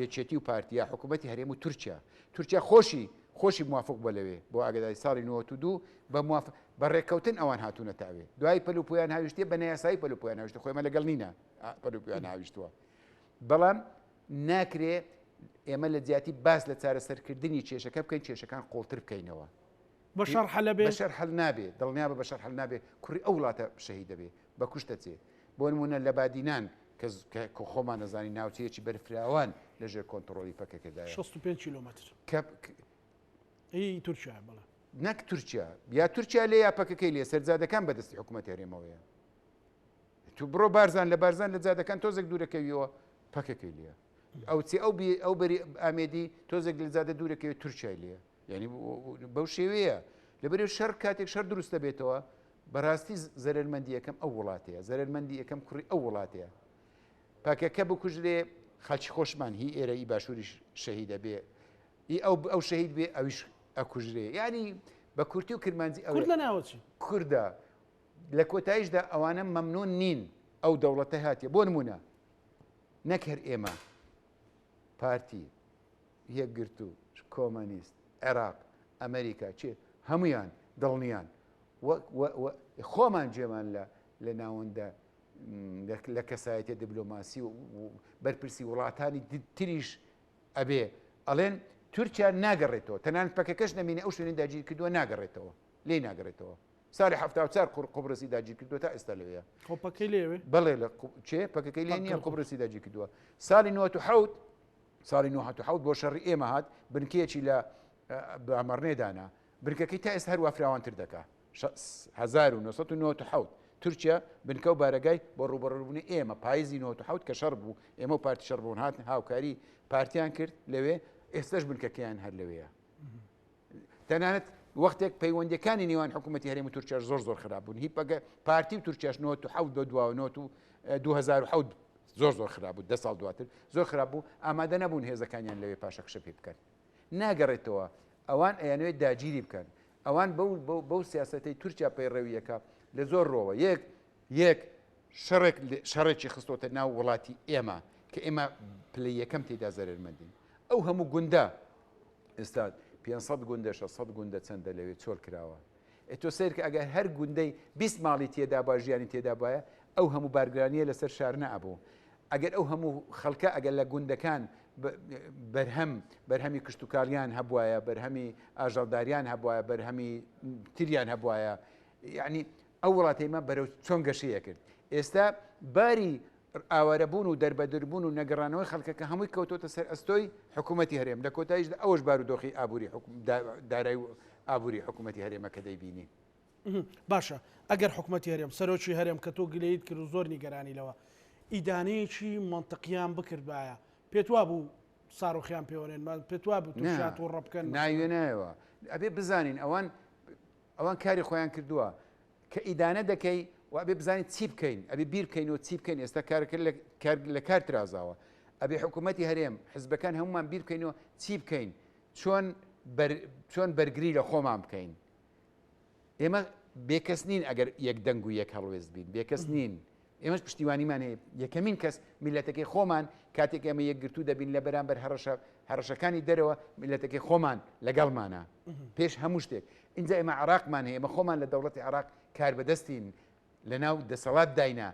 یەکێتی و پارتیا حکوومەتی هەرێم و تورکیا خۆشی موافق بە لەوێ بۆ ئاگداری ساڵی 92 بەڕێککەوتن ئەوان هاتوونە تاوێ دوای پەلوپۆیان هاویشتێ بە نەیاسایی پەلوپۆیان هاویشتە خۆیمە لەگەڵ نینە پەلوپۆیان هاویشتووە بەڵام ناکرێ ئێمە لە جیاتی باس لە چارەسەرکردنی کێشەکە بکەین کێشەکان قوڵتر بکەینەوە بە شەرح لەبێ بەشەر هەڵ نابێ دڵنیا بە بەشەر هەڵ نابێ کوڕی ئەو وڵاتە شەهید دەبێ بە کوشتە چێ بۆ نمونە لە بادینان کە خۆمان نەزانی ناوچەیەکی بەرفراوان لەژێر کۆنتترۆلی پەکەکەدایە 65 کیلومتر تورکیا بەڵێ نەک تورکیا یا تورکیا لێ یا پەکەکەی لێ سەرجادەکان بەدەستی حکوومەت هەرێمەوەیە تو بڕۆ بارزان لە بارزان لە جادەکان تۆزێک دوورەکەویەوە پەکەکەی لێە ئەو چێ ئەو بەری ئامێدی تۆزێک لە زادە دوورەکەوی تورکیای لێە یعنی بەو شێوەیە لەبەرێ شەر کاتێک شەر دروستە بێتەوە بەڕاستی زەرمەندی یەکەم ئەو وڵاتەیە زەرمەندی یەکەم کوڕی ئەو وڵاتەیە پاکەکە بکوژرێ خەڵکی خۆشمان هی ئێرە ئی باشووری شەهیدە بێ ئەو شەهید بێ ئەویش ئەکوژرێ ینی بە کورتی و کرمانجی ئەو لە ناوچی کووردە لە کۆتاییشدا ئەوانە مەمنون نین ئەو دەوڵەتە هاتیە بۆ نمونە نەک هەر ئێمە پارتی یەکگرت و کۆمەنیست عێراق ئەمریکا چێ هەمویان دڵنیان خۆمان جێمان لە ناوەندە لە کەسایەتە دیبلۆماسی و بەرپرسی وڵاتانی تریش ئەبێ ئەڵێن تورکیا ناگەڕێتەوە تەنان پەکەکەش نەمینە ئەو شوێنی داگیر کردووە ناگەڕێتەوە لێ ناگەڕێتەوە ساڵی 74 قوبرسی داگیر کردووە تا ئێستا لەوەیە خۆپەکەی لێوێ بەڵێ لە چێ پەکەکەی لێ نییە قوبرسی داگیر کردووە ساڵی 97 ساڵی 97 بۆ شەڕی ئێمە هات بنکەیەکی لە ئەمەڕنێدانا بنکەکەی تا ئێستا هەروە فراوانتر دەکا 1997 تورکیا بنکە و بارەگای بۆ ڕوبەڕووبوونی ئێمە پاییزی 97 کە شەڕ بوو ئێمە و پارتی شەڕ بوون هاتن هاوکاری پارتیان کرد لەوێ ئێستش بنکەکەیان هەر لەوەیە تەنانەت وەختێک پەیوەندەکانی نێوان حکوومەتی هەرێمی تورکیاش زۆر خراپ بوون هی پارتی و تورکیاش 97 دو 2007 زۆر خراپ بوو 10 ساڵ دواتر زۆر خراپ بوو ئامادە نەبوون هێزەکانیان لەوێ پاشە کشە پێ بکەن ناگەڕێتەوە ئەوان ئەیانوێت داگیری بکەن ئەوان بەو سیاسەتەی تورکیا پەیڕەویەکە لە زۆر ڕۆوە یەک شەڕێکی خستۆتە ناو وڵاتی ئێمە کە ئێمە پلەی یەکەم تێدا زەرمەندین ئەو هەموو گوندە ئێستا 500 گوندە 600 گوندە چەندە لەوێ چۆل کراوە تۆ سیرکە ئەگەر هەر گوندەی 20 ماڵی تێدا با ژیانی تێدا باە ئەو هەموو بارگرانیە لەسەر شار نەبوو ئەگەر ئەو هەموو خەڵکە ئەگەر لە گوندەکان بەرهەمی کشتتوکاریان هەبوایە بەرهەمی ئاژەڵداریان هەبوایە بەرهەمی تریان هەبوایە یعنی ئەو وڵاتەیمە بەرەو چۆن گەشەیە کرد ئێستا باری ئاوارەبوون و دەربەدربوون و نەگەڕانەوەی خەڵکەکە هەمووی کەوتۆتە سەر ئەستۆی حکوومەتی هەرێم لە کۆتاییشدا ئەوەش بارودۆخی ئابووری دارایی ئابووری حکوومەتی هەرێمەکە دەیبینی باشە ئەگەر حکوومەتی هەرێم سەرۆکی هەرێم کە تۆ گلەیت کرد و زۆر نیگەرانیلەوە ئیدانەیەکی منطقیان بکردایە پێت وا بوو ساڕۆخیان پێوەێن پێت وا بوو توشات و ڕەبکەن ناوێنایەوە ئەبێ بزانین ئەوان کاری خۆیان کردووە کە ئیدانە دەکەی و ئەبێ بزانیت چی بکەین ئەبێ بیر بکەینەوە چی بکەین ئێستا کارەکە لە کار ترازاوە ئەبێ حکوومەتی هەرێم حزبەکان هەمومان بیر بکەینەوە چی بکەین چۆن بەرگری لە خۆمان بکەین ئێمە بێکەس نین ئەگەر یەک دەنگ و یەک هەڵوێست بین بێکەس نین ئێمەش پشتیوانیمان هەیە یەکەمین کەس میلەتەکەی خۆمان کاتێک ئێمە یەکگرتو دەبین لە بەرامبەر هەڕەشەکانی دەرەوە میلەتەکەی خۆمان لەگەڵمانە پێش هەموو شتێک اینجا ئێمە عراقمان هەیە ئێمە خۆمان لە دەوڵەتی عراق کار بەدەستین لە ناو دەسەڵات داینا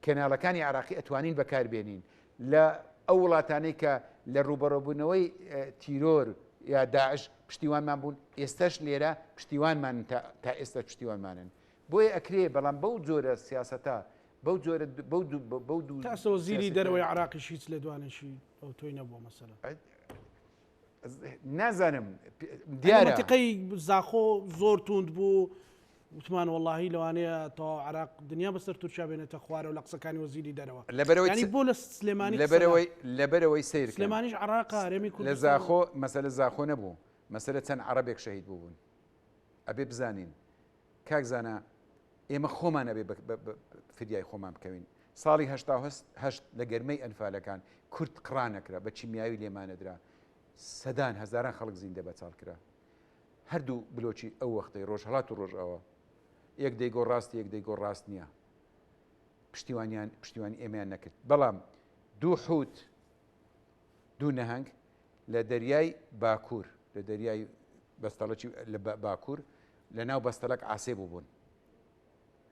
کەناڵەکانی عراقی ئەتوانین بەکاربێنین لە ئەو وڵاتانەی کە لە ڕوبەڕۆبوونەوەی تیرۆر یا داعش پشتیوانمان بوون ئێستش لێرە پشتیوانمان تا ئێستا پشتیوانمانن بۆیە ئەکرێ بەڵام بەو جۆرە سیاسەتە بەو جۆرە بەو دوو تاسەوە زیری دەرەوەی عراقیش هیچ لە دوانشی ئەو تۆی نەبووە مەسەلە نازانم دیارە منتیقەی زاخۆ زۆر توند بوو وتمان وەڵاهی لەوانەیە تا عراق دنیا بەسەر تورکیا بێنێتە خوارە و لە قسەکانی وەزیری دەرەوە لەبەرەوەی بۆ لە سلێمانی لەبەرەوەی سیر سلێمانیش عراقا هەرێمی لە زاخۆ مەسەلە زاخۆ نەبوو مەسەلە چەند عەرەبێک شەهید بوون ئەبێ بزانین کاک زانە ئێمە خۆمان ئەبێ فریای خۆمان بکەوین ساڵی 1970 لە گەرمەی ئەنفالەکان کورد قڕانەکرا بە چیمیاوی لێمانەدرا سەدان هەزاران خەڵک زیندە بەچاڵ کرا هەردوو بلۆکی ئەو وەختەی ڕۆژهەڵات و ڕۆژئەوە یەک دەیگۆ ڕاستی یەک دەیگۆ ڕاست نییە پشتیوانی ئێمەیان نەکرد بەڵام دوو حوت دوو نەهەنگ لە دەریای باکوور لە دەریای بەستەڵەکی لە باکوور لە ناو بەستەڵک ئاسێ بوون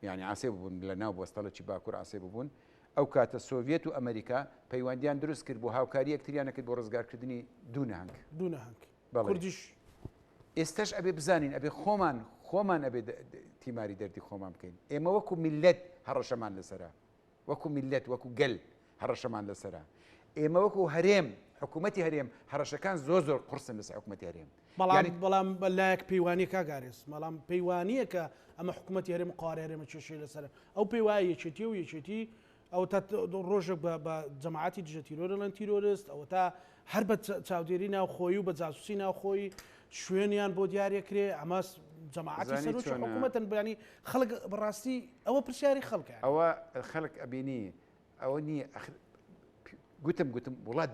یعنی ئاسێ بوون لە ناو بەستەڵەکی باکوور ئاسێ بوون ئەو کاتە سۆڤێت و ئەمریکا پەیوەندیان دروست کرد بۆ هاوکاری یەکتریانەکرد بۆ ڕزگارکردنی دوو نەهەنگ دوو نەهەنگ بەڵێ. کوردیش ئێستش ئەبێ بزانین ئەبێ خۆمان ئەبێ تیماری دەردی خۆمان بکەین. ئێمە وەکو میلەت هەڕەشەمان لەسەرا، وەکو میلەت وەکو گەل هەڕەشەمان لەسەرا. ئێمە وەکو هەرێم حکوومەتی هەرێم هەڕەشەکان زۆر قورسن لەسەر حکوومەتی هەرێم. بەڵام بەلایەک پەیوانی کاگارێز بەڵام پەیوانیە کە ئەمە حکوومەتی هەرێم قوارە هەرێمە کێشەی لەسەر ئەو پێوایە یەکێتی و یەکێتی ئەو تا ڕۆژێک بە جەماعەتی دژە تیرۆر دەڵێن تیرۆریست ئەوە تا هەر بە چاودێری ناوخۆی و بە جاسوسی ناوخۆی شوێنیان بۆ دیارەکرێ ئەمە جەماعەتی سەرۆکی حکوومەتن بەیانی خەڵک بەڕاستی ئەوە پرسیاری خەڵکە ئەوە خەڵک ئەبینی ئەوە نییە گوتم وڵات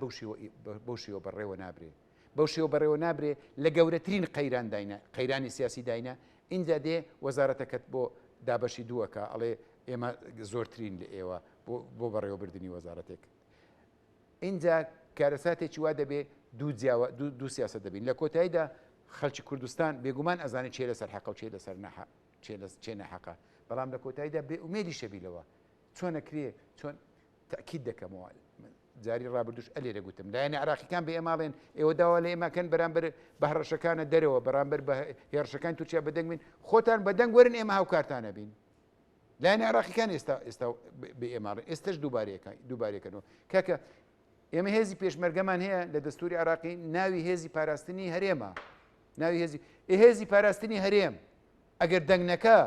بەو شێوە بەڕێوە نابرێ بەو شێوە بەڕێوە نابرێ لە گەورەترین قەیرانی سیاسی داینە اینجا دێ وەزارەتەکەت بۆ دابەشی دووەکە ئەڵێ ئێمە زۆرترین لە ئێوە بۆ بەڕێوەبردننی وەزارەتێک اینجا کارەساتێکی وا دەبێ دوو سیاست دەبین لە کۆتاییدا خەڵکی کوردستان بێگومان ئەزانێت چێ لەسەر حەقە و چێ لەسەر چێ نەحەقە بەڵام لە کۆتاییدا بێ ئومێدی شەبیلەوە چۆن ئەکرێ چۆن تاکید دەکەمەوە جاری ڕابردوش ئەلێرە گوتم لایەنە عراقیەکان بە ئێماڵێن ئێوە داوا لە ئێماکەن بەرامبەر بە هەڕەشەکانە دەرەوە بەرامبەر بە هێرشەکان تورکیا بەدەنگ بین خۆتان بەدەنگ وەرن ئێمە هاوکارتانە بین لایەنە عراقیەکان ئێستا بە ئێماڵێن ئێستش دووبارێکەکەنەوە کاکە ئێمە هێزی پێشمەرگەمان هەیە لە دەستوری عراقی ناوی هێزی پاراستنی هەرێمە ناوی هێزی پاراستنی هەرێم ئەگەر دەنگنەکە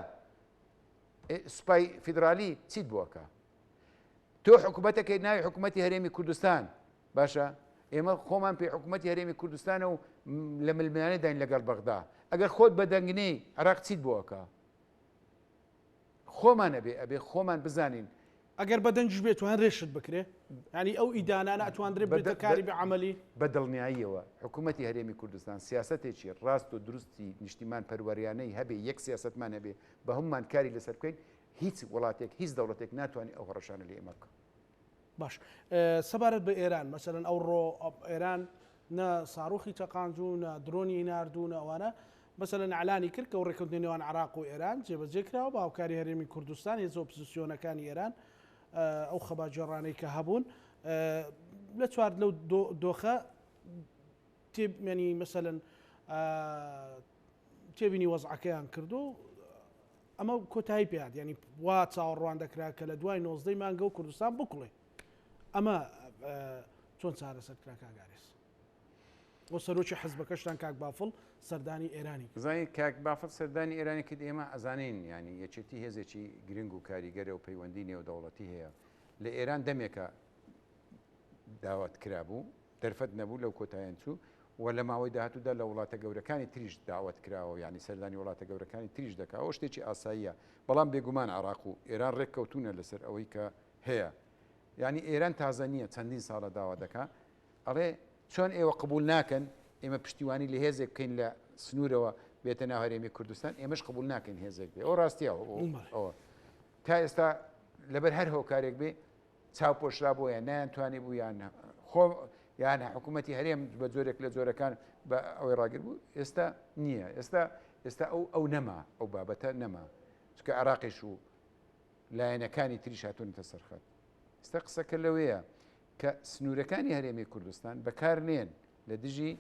سوپای فیدرالی چیت بووەکە تۆ حکوومەتەکەی ناوی حکوومەتی هەرێمی کوردستان باشە ئێمە خۆمان پێ حکوومەتی هەرێمی کوردستانە و لە ململانە داین لەگەڵ بەغدا ئەگەر خۆت بە دەنگنەی عراق چیت بووەکە خۆمان ئەبێ خۆمان بزانین ئەگەر بەدەنجش بێت توان ڕێشت بکرێ ینی ئەو ئیدانانە ئەتواندرێت بێتە کاری بەعملی بە دڵنیاییەوە حکوومەتی هەرێمی کوردستان سیاستێکی ڕاست و دروستی نیشتیمان پەروەریانەی هەبێ یەک سیاستمان هەبێ بە هەمومان کاری لەسەر بکەین هیچ وڵاتێک هیچ دەوڵەتێک ناتوانێت ئەو هەڕەشانە لە ئێمە بکە. باش سەبارەت بە ئێران مەسەرەن ئەو ڕۆ ئێران نە ساڕوخی چەقاندوو نە درۆنی ناردوون ئەوانە مەسەرەن ئەعلانی کرد کە ڕێکەوتنەوەیان عراق و ئێران جێبەجێ کراوە بە هاوکاری هەرێمی کوردستان هێزە ئۆپۆزیسیۆنەکانی ئێران ئەو خەباجێڕانەی کە هەبوون لە چوار لەو دۆخە ینی مەسەرەن تێبینی وەزعەکەیان کردو ئەمە کۆتایی پێات ینی وا چاوەڕوان دەکرا کە لە دوای 19 مانگە و کوردستان بکڵێ ئەمە چۆن چارەسەر کرا کاگارێز بۆ سەرۆکی حەزبەکەشتان کاک بافڵ سەردانی ئێرانی زانی کاک بافڵ سەردانی ئێرانی کرد ئێمە ئەزانین ینی یەکێتی هێزێکی گرنگ و کاریگەرە و پەیوەندی نێودەوڵەتی هەیە لە ئێران دەمێکە داوات کرابوو دەرفەت نەبوو لەو کۆتاییان چوو و لە ماوەی داهاتوودا لە وڵاتە گەورەکانی تریش داوت کراوە ینی سەردانی وڵاتە گەورەکانی تریش دەکا ئەو شتێکی ئاساییە بەڵام بێگومان عراق و ئێران ڕێککەوتونە لەسەر ئەوەی کە هەیە ینی ئێران تازە نییە چەندین ساڵە داوا دەکا ئەڵێ چۆن ئێوە قبول ناکەن ئێمە پشتیوانی لە هێزێک بکەین لە سنوورەوە بێتە ناو هەرێمی کوردستان ئێمەش قبول ناکەین هێزێک بێ ئەو ڕاستیەوە ئەوە تا ئێستا لەبەر هەر هۆکارێک بێ چاوپۆشرا بۆیە نایانتوانی بوو یان حکوومەتی هەرێم بە جۆرێک لە جۆرەکان بە ئەوەی ڕاگر بوو ئێستا نییە ئێستا ئەو نەما ئەو بابەتە نەما چکە عراقیش و لایەنەکانی تریش هاتوونەتە سەرخەت ئێستا قسەکە لەوەیە کە سنوورەکانی هەرێمی کوردستان بەکارنێن لە دژی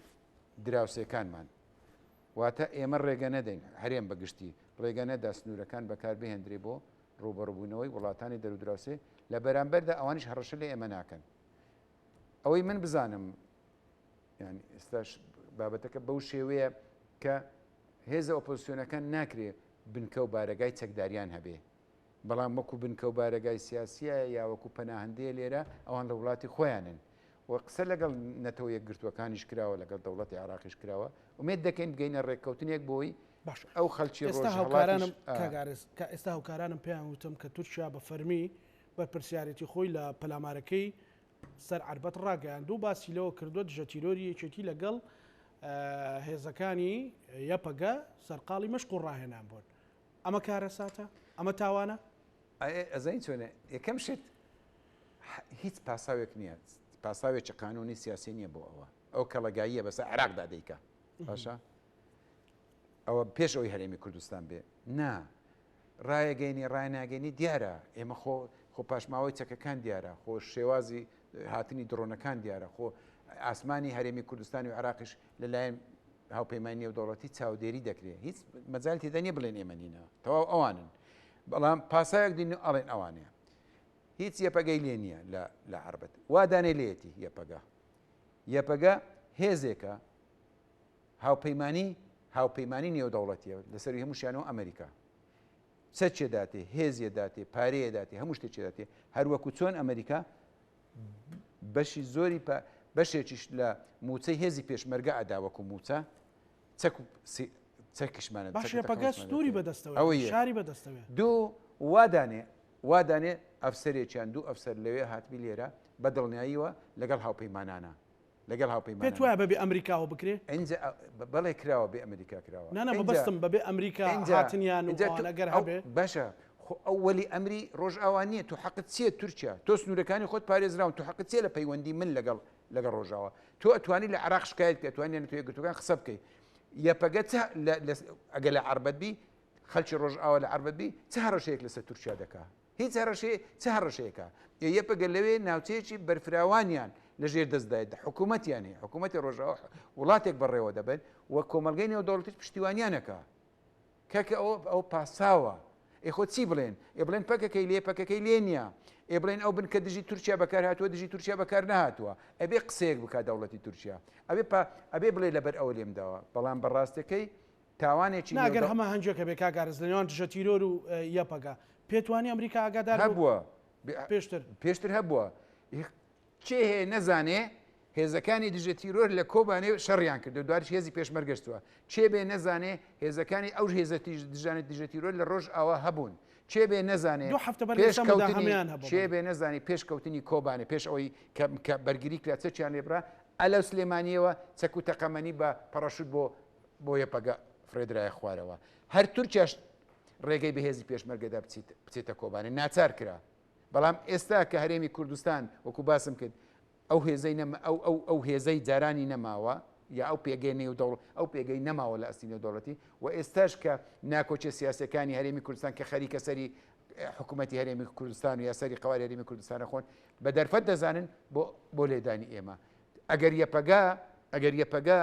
دراوسێکانمان واتە ئێمە ڕێگە نەدەین هەرێم بەگشتی ڕێگە نەدا سنوورەکان بەکار بهێنرێ بۆ ڕوبەڕبوونەوەی وڵاتانی دەرودراوسێ لە بەرامبەردا ئەوانیش هەڕەشە لە ئێمە ناکەن ئەوەی من بزانم ینی ئێستاش بابەتەکە بەو شێوەیە کە هێزە ئۆپۆزیسیۆنەکان ناکرێ بنکە و بارەگای چەکداریان هەبێ بەڵام وەکو بنکە و بارەگای سیاسیە یا وەکو پەناهەندەیە لێرە ئەوان لە وڵاتی خۆیانن و قسە لەگەڵ نەتەوە یەکگرتوەکانیش کراوە لەگەڵ دەوڵەتی عراقیش کراوە ومێت دەکەین بگەینە ڕێککەوتنێک بۆی باش ئەو خەڵکی ئێستا هاوکارانم پێیان وتم کە تورکیا بە فەرمی بەرپرسیارەتی خۆی لە پەلامارەکەی سەر عربەت ڕاگەیاند و باسی لەوە کردووە دژە تیرۆری یەکێتی لەگەڵ هێزەکانی یەپەگە سەرقاڵی مەشق و ڕاهێنان بوون ئەمە کارەساتە ئەمە تاوانە ئەزای چۆنە یەکەم شت هیچ پاساوێک نییە پاساوێکی قانونی سیاسی نییە بۆ ئەو کەڵەگاییە بەسەر عراقدا دەیکە باشە ئەوە پێش ئەوی هەرێمی کوردستان بێ نا ڕایەگەینی ڕای ناگەینی دیارە ئێمە خۆ خۆ پاشماوەی چەکەکان دیارە، خۆ شێوازی هاتنی درۆنەکان دیارە، خۆ ئاسمانی هەرێمی کوردستان و عراقیش لەلایەن هاوپەیمانی نێودەوڵەتی چاودێری دەکرێت. هیچ مەجال تێدا نیە بڵێن ئێمە نینەوە، تەواو ئەوانن. بەڵام پاسایەک دین و ئەڵێن ئەوانەیە. هیچ یەپەگەی لێ نییە لە عربەت. وا دانێ لێتی یەپەگە هێزێکە هاوپەیمانی نێودەوڵەتیە لەسەری هەمووشیانەوە ئەمریکا. سەرچێ داتێ، هێزیە داتێ، پارەیە داتێ، هەموو شتێکی داتێ، هەروەکو چۆن ئەمریکا بەشی زۆری بەشێکیش لە موچەی هێزی پێشمەرگە ئەداوەکو موچە چەکیشمانە باش یەپەگە ستوری بەدەستەوە شاری بەدەستەوێ. دوو وادانێ ئەفسەرێکیان دوو ئەفسەر لەوێ هاتبی لێرە بە دڵنیاییەوە لەگەڵ هاوپەیمانانە لەگەڵ هاوپەیمان پێت وایە بەبێ ئەمریکاوە بکرێ بەڵێ کراوە بێ ئەمریکا کراوە نانە بەبستم بەبێ ئەمریکا هاتنیان ئەگەر هەبێ باشە ئەوەلی ئەمری ڕۆژ ئاوان نییە تو حەقت چیە تورکیا تۆ سنوورەکانی خۆت پارێزراون تو حەقت چیە لە پەیوەندی من لەگەڵ ڕۆژاوە تۆ ئەتوانی لە عراق شکایەت بکەیت توانیان تۆ یەکگرتوەکان قسە بکەیت یەپەگە ئەگەر لە عربەتبی خەڵکی ڕۆژئاوا لە عربەتبی چه هەڕەشەیەک لەسەر تورکیا دەکا هیچ چه هەڕەشەیەکە یەپەگە لەوێ ناوچەیەکی بەرفراوانیان لەژێر دەستدایێت حکوومەتیان هەیە حکوومەتی ڕۆژاوا وڵاتێک بەڕێوە دەبن وە کۆمەلگەی نێودەوڵەتیش پشتیوانیانەکە کەکە ئەو پاساوە خۆ چی بڵێن بڵێن پەکەکەی لێ نییە بڵێن ئەو بن کە دژی تورکیا بەکار هاتووە دژی تورکیا بەکار نهاتووە ئەبێ قسەیەک بک دەوڵەتی تورکیا ئەبێ بڵێ لەبەر ئەوە لێم داوە بەڵام بەڕاستەکەی تاوانێکی ناگەر هەمە هەنجەکە بێ کاگارز لەنێوان دژە تیرۆر و یەپەگا پێتوانی ئەمریکا ئاگادار هەبووە پێشتر هەبووە چێ هەیە نەزانێ هێزەکانی دژە تیرۆر لە کۆبانێ شەڕیان کرد دوارش هێزی پێشمەرگەشتووە چێ بێ نەزانێ هێزەکانی ئەو هێزە دژانێت دژە تیرۆر لە ڕۆژ ئاوا هەبوون چێ بێ نەزانێ چێ بێ نەزانی پێشکەوتنی کۆبانێ پێش ئەوەی کە بەرگری کرا چەچیان لێبرا ئەلە سلێمانیەوە چەک و تەقەمەنی بە پەڕەشوت بۆ یەپەگە فرێدرایە خوارەوە هەر تورکیاش ڕێگەی بەهێزی پێشمەرگەدا بچێتە کۆبانێ ناچار کرا بەڵام ئێستا کە هەرێمی کوردستان وەکو باسم کرد ئەو هێزەی جارانی نەماوە یا ئەو پێگەی نێودەوڵەت ئەو پێگەی نەماوە لە ئەستی نێودەوڵەتی و ئێستاش کە ناکۆچە سیاسەکانی هەرێمی کوردستان کە خەریکە سەری حکوومەتی هەرێمی کوردستان و یا سەری قەواری هەرێمی کوردستانە خۆن بە دەرفەت دەزانن بۆ لێدانی ئێمە ئەگەر یەپەگا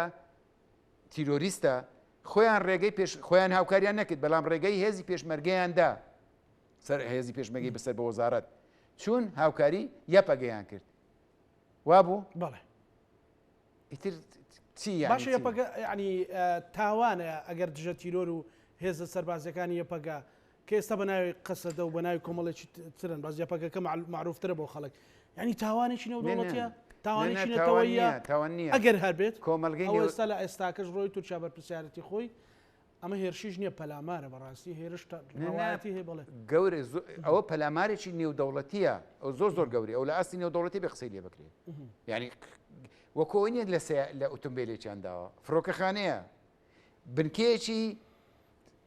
تیرۆریستە خۆیان ڕێگەی خۆیان هاوکاریان نەکرد بەڵام ڕێگەی هێزی پێشمەرگەیاندا سەر هێزی پێشمەرگەی بەسەر بە وەزارەت چون هاوکاری یەپەگەیان کرد وابوو بەڵێ ئیتر چی باشە یەپەگە ینی تاوانە ئەگەر دژە تیرۆر و هێزە سەربازەکانی یەپەگا کە ئێستا بە ناوی قەسەدە و بە ناوی کۆمەڵێکی ترن باز یەپەگەکە معروفترە بۆ خەڵک ینی تاوانێکی نێودەوڵەتیە تاوانێکی نەتەوەیە ئەگەر هەربێت کۆمەلگەی ئێستا لە ئێستاکەش ڕۆی تورکیا بەرپرسیارەتی خۆی ئەمە هێرشیش نییە پەلامارە بەڕاستی هێرشتا ڕەوایەتی هەیە بڵێ گەورە ئەوە پەلامارێکی نێودەوڵەتیە ئەو زۆر گەوری ئەو لە ئاستی نێودەوڵەتی بە قسەی لێ بکرێت ینی وەکۆنیت لە ئۆتۆمبیلێکیان داوە فڕۆکەخانەیە بنکەیەکی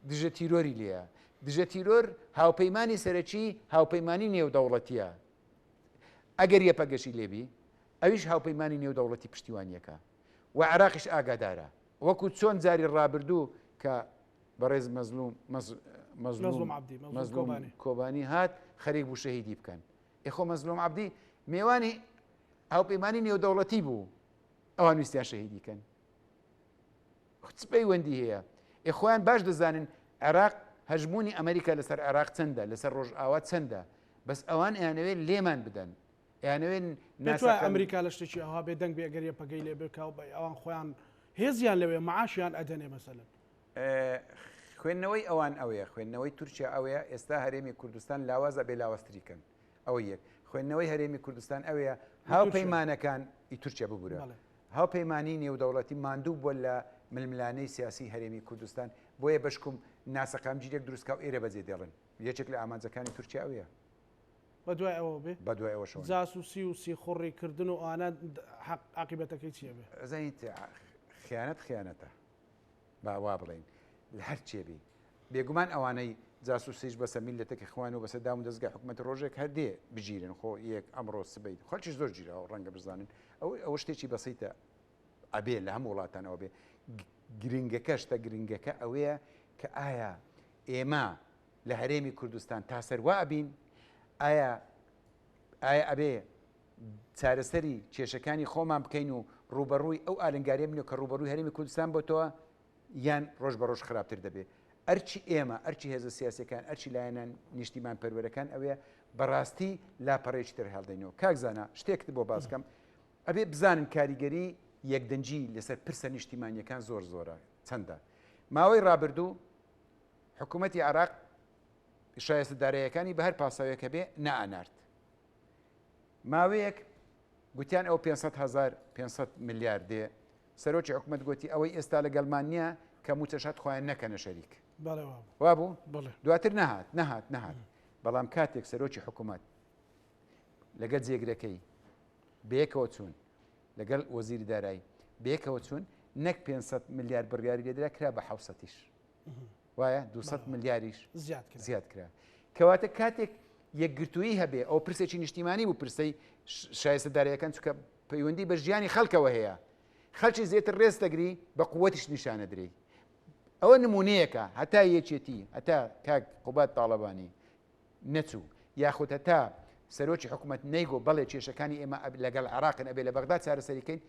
دژە تیرۆری لێە دژە تیرۆر هاوپەیمانی سەرەکی هاوپەیمانی نێودەوڵەتیە ئەگەر یەپەگەشی لێبی ئەویش هاوپەیمانی نێودەوڵەتی پشتیوانیەکە و عراقیش ئاگادارە وەکو چۆن جاری ڕابردوو کە بەڕێز مەزلوم کۆبانی هات خەریک بوو شەهیدی بکەن ئێخۆ مەزلوم عەبدی میێوانی هاوپەیمانی نێودەوڵەتی بوو ئەوان ویستیان شەهیدیکەن چ پەیوەندی هەیە خۆیان باش دەزانن عێراق هەژمونی ئەمریکا لەسەر عێراق چەندە لەسەر ڕۆژئاوا چەندە بەس ئەوان ئەیانەوێت لێمان بدەن ئەیانەوێت ئەمریکا لە شتێکی ئەوها بێدەنگ بێ ئەگەر یەپەگەی لێ بکاو بە ئەوان خۆیان هێزیان لەوێ معاشیان ئەدەنێ مەسەلەن خوێندنەوەی ئەوان ئەوەیە خوێندنەوەی تورکیا ئەوەیە ئێستا هەرێمی کوردستان لاوازە بێ لاوەستریکەن ئەوە یەک خوێندنەوەی هەرێمی کوردستان ئەوەیە هاوپەیمانەکان ئی تورکیا ببوورە هاوپەیمانی نێودەوڵەتی ماندوو بووە لە ململانەی سیاسی هەرێمی کوردستان بۆیە بەشکم ناسەقام جیرێک دروستکە و ئێرە بەجێ دێڵن یەکێک لە ئامانجەکانی تورکیا ئەوەیە بەدوای ئەوە بێ بەدوای ئەوە جاسوسی و سیخۆڕیکردن و ئانە عاقبەتەکەی چیە بێ زەیت خیانەتە باوا بڵین لە هەر چێبی بێگومان ئەوانەی جاسوسیش بەسە میلەتێکی خوان و بەسە دام و دەستگای حکوومەت ڕۆژێک هەردێ بگیرن خۆ یەک ئەمڕۆ سبەیت خەڵکیش زۆر گیرەوە ڕەنگە بزانن ئەوە شتێکی بەسیتە ئەبێ لە هەموو وڵاتانەوە بێ گرنگەکە شتە گرنگەکە ئەوەیە کە ئایا ئێمە لە هەرێمی کوردستان تا سەروا بین ئایا ئایا ئەبێ چارەسەری کێشەکانی خۆمان بکەین و ڕوبەڕووی ئەو ئالنگاریە بنێ کە ڕوبەڕووی هەرێمی کوردستان بۆتەوە یان ڕۆژ بە ڕۆژ خراپتر دەبێت ئەرچی ئێمە ئەرچی هێزە سیاسەکان ئەرچی لایەنان نیشتیمان پەروەرەکان ئەوەیە بەڕاستی لاپەڕێکی تر هەڵدەینەوە کاکزانە شتێکت بۆ باسکەم ئەبێ بزانن کاریگەری یەکدەنجی لەسەر پرسە نیشتیمانیەکان زۆر زۆرە چەندە ماوەی ڕابردوو حکوومەتی عراق شایستەدارەیەەکانی بە هەر پاساویەکە بێ نائەنارد ماوەیەک گوتیان ئەو 500 میلیارد دێ سەرۆکی حکوومەت گوتی ئەوەی ئێستا لەگەڵمان نییە کە موچەشات خۆیان نەکەنە شەریک وابوو دواتر نەهات بەڵام کاتێک سەرۆکی حکوومەت لەگەڵ جێگرەکەی بەیەکەوە چوون لەگەڵ وەزیری دارایی بەیەکەوە چوون نەک 500 میلیارد بڕیاری لێدرا کرا بە 600 وایە 200 میلیاریش زیاد کرا کەواتە کاتێک یەکگرتووی هەبێ ئەو پرسێکی نیشتیمانی بوو پرسەی شایستەدارەکان چکە پەیوەندی بە ژیانی خەڵکەوە هەیە خەڵکی زیاتر ڕێز دەگری بە قووەتیش نیشانە درێ ئەوە نمونەیەکە هەتا یەکێتی هەتا کاک قوبات تاڵەبانی نەچوو یاخود هەتا سەرۆکی حکوومەت نەیگۆ بەڵێ کێشەکانی ئێمە لەگەڵ عراقن ئەبێ لە بەغداد چارەسەریکەین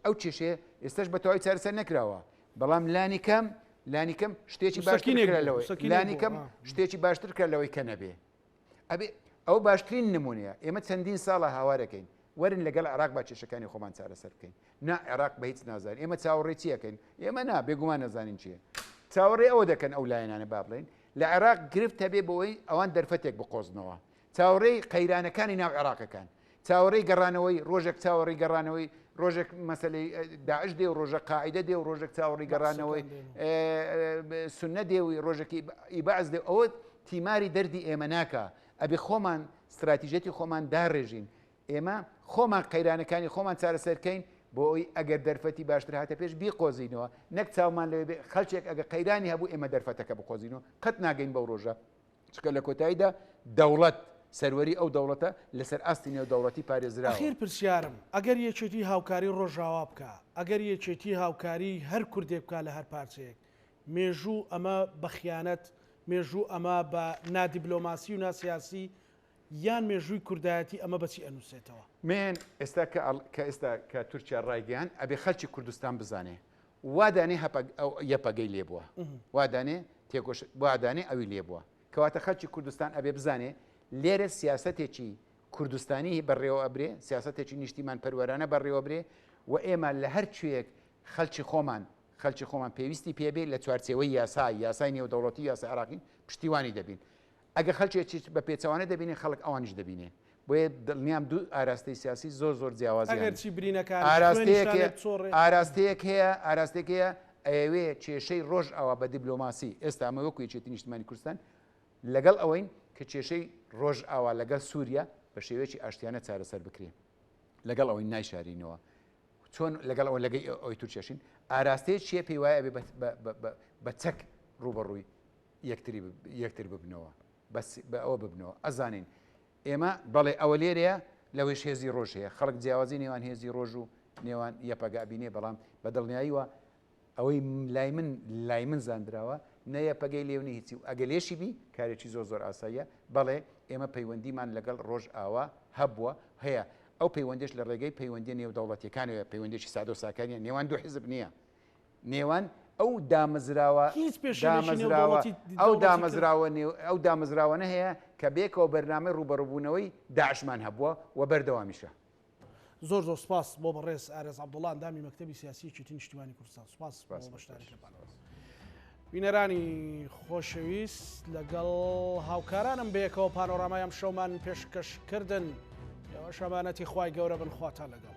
ئەو کێشەیە ئێستش بە تەواوی چارەسەر نەکراوە بەڵام لانی کەم شتێکی باشتر لەوەی لانی کەم شتێکی باشتر کرد لەوەی کە نەبێ ئەبێ ئەو باشترین نمونەیە ئێمە چەندین ساڵە هاوارەکەین وەرن لەگەڵ عراق با کێشەکانی خۆمان چارەسەر بکەین نا عێراق بە هیچ نازانین ئێمە چاوەڕێ چیەکەین ئێمە نا بێگومان نەزانین چییە چاوەڕێ ئەوە دەکەن ئەو لایەنانە با بڵێن لە عێراق گرفت هەبێ بەوەی ئەوان دەرفەتێک بقۆزنەوە چاوەڕێی قەیرانەکانی ناو عێراقەکان چاوەڕێی گەڕانەوەی ڕۆژێک چاوەڕێی گەڕانەوەی ڕۆژێک مەسەلەی داعش دێ و ڕۆژە قاعدە دێ و ڕۆژێک چاوەڕێی گەڕانەوەی سونە دێوی ڕۆژێکی ئیباعز دێ ئەوە تیماری دەردی ئێمە ناکە ئەبێ خۆمان استراتیژەتی خۆمان داڕێژین ئێمە خۆمان قەیرانەکانی خۆمان چارەسەرکەین بۆ ئەوی ئەگەر دەرفەتی باشتر هاتە پێش بیقۆزینەوە نەک چاومان لەوێ خەڵکێک ئەگە قەیرانی هەبوو ئێمە دەرفەتەکە بقۆزینەوە قەت ناگەین بەو ڕۆژە چکە لە کۆتاییدا دەوڵەت سەروەری ئەو دەوڵەتە لەسەر ئاستی نێودەوڵەتی پارێزراوە ئەخیر پرسیارم ئەگەر یەکێتی هاوکاری ڕۆژاوا بکە ئەگەر یەکێتی هاوکاری هەر کوردێ بکە لە هەر پارچەیەک مێژوو ئەمە بە خیانەت مێژوو ئەمە بە نادیبلۆماسی و ناسیاسی یان مێژووی کوردایەتی ئەمە بەچی ئەنووسێتەوە من ئێستا کە ئێستا کە تورکیا ڕایگەیان ئەبێ خەڵکی کوردستان بزانێ وادانێ یەپەگەی لێ بووە وادانێ تێکۆش وادانێ ئەوی لێ بووە کەواتە خەڵکی کوردستان ئەبێ بزانێ لێرە سیاسەتێکی کوردستانی بەڕێوە ئەبرێ سیاسەتێکی نیشتیمان پەروەرانە بەڕێوە برێ و ئێمە لە هەر کوێیەک خەڵکی خۆمان پێویستی پێبێ لە چوارچێوەی یاسای نێودەوڵەتی یاسای عراقی پشتیوانی دەبین ئەگە خەڵکێکی بە پێچەوانە دەبینێ خەڵک ئەوانش دەبینێ بۆیە دڵنیام دوو ئاراستەی سیاسی زۆر جیاوازیان ئاراستەیەک هەیە ئەوێ کێشەی ڕۆژ ئەوە بە دیبلۆماسی ئێستا ئەمە وەکو یەکێتی نیشتیمانی کوردستان لەگەڵ ئەوەین کە کێشەی ڕۆژ ئاوا لەگەڵ سووریا بە شێوەیەکی ئاشتیانە چارەسەر بکرێ لەگەڵ ئەوەی نایشارینەوە چۆن لەگەڵ ئەوە لەگەی ئەوی تورکیاشین ئاراستەیە چیە پێی وایە بێ بە چەک ڕوبەڕووی یەکتر ببنەوە بە ئەوە ببنەوە ئەزانین ئێمە بەڵێ ئەوە لێرەیە لەوەش هێزی ڕۆژ هەیە خەڵک جیاوازی نێوان هێزی ڕۆژ و نێوان یەپەگابینێ بەڵام بە دڵنیاییوە ئەوەی لای من زاندراوە نەیە پەگەی لێونی هیچی و ئەگە لێشی بی کارێکی زۆر ئاساییە بەڵێ ئێمە پەیوەندیمان لەگەڵ ڕۆژ ئاوا هەبووە هەیە ئەو پەیوەندیش لە ڕێگەی پەیوەندی نێودەوڵەتیەکانەوە پەیوەندێکی سادە و ساکانیە نێوان دوو حیزب نییە نێوان ئەو دامەزراوە هەیە کە بێکەوە بەرنامەی ڕوبەڕووبوونەوەی داعشمان هەبووە و بەردەوامیشە زۆر سپاس بۆ بەڕێز ئارێز عەبدوڵڵا دامی مەکتەبی سیاسی یەکێتی نیشتیمانی کوردستان سپاس بینەرانی خۆشەویست لەگەڵ هاوکارانم بەیەکەوە پانۆرامای ئەم شەومان پێشکەشکردن شەمانەتی خوای گەورە بن خواتان لەگەڵ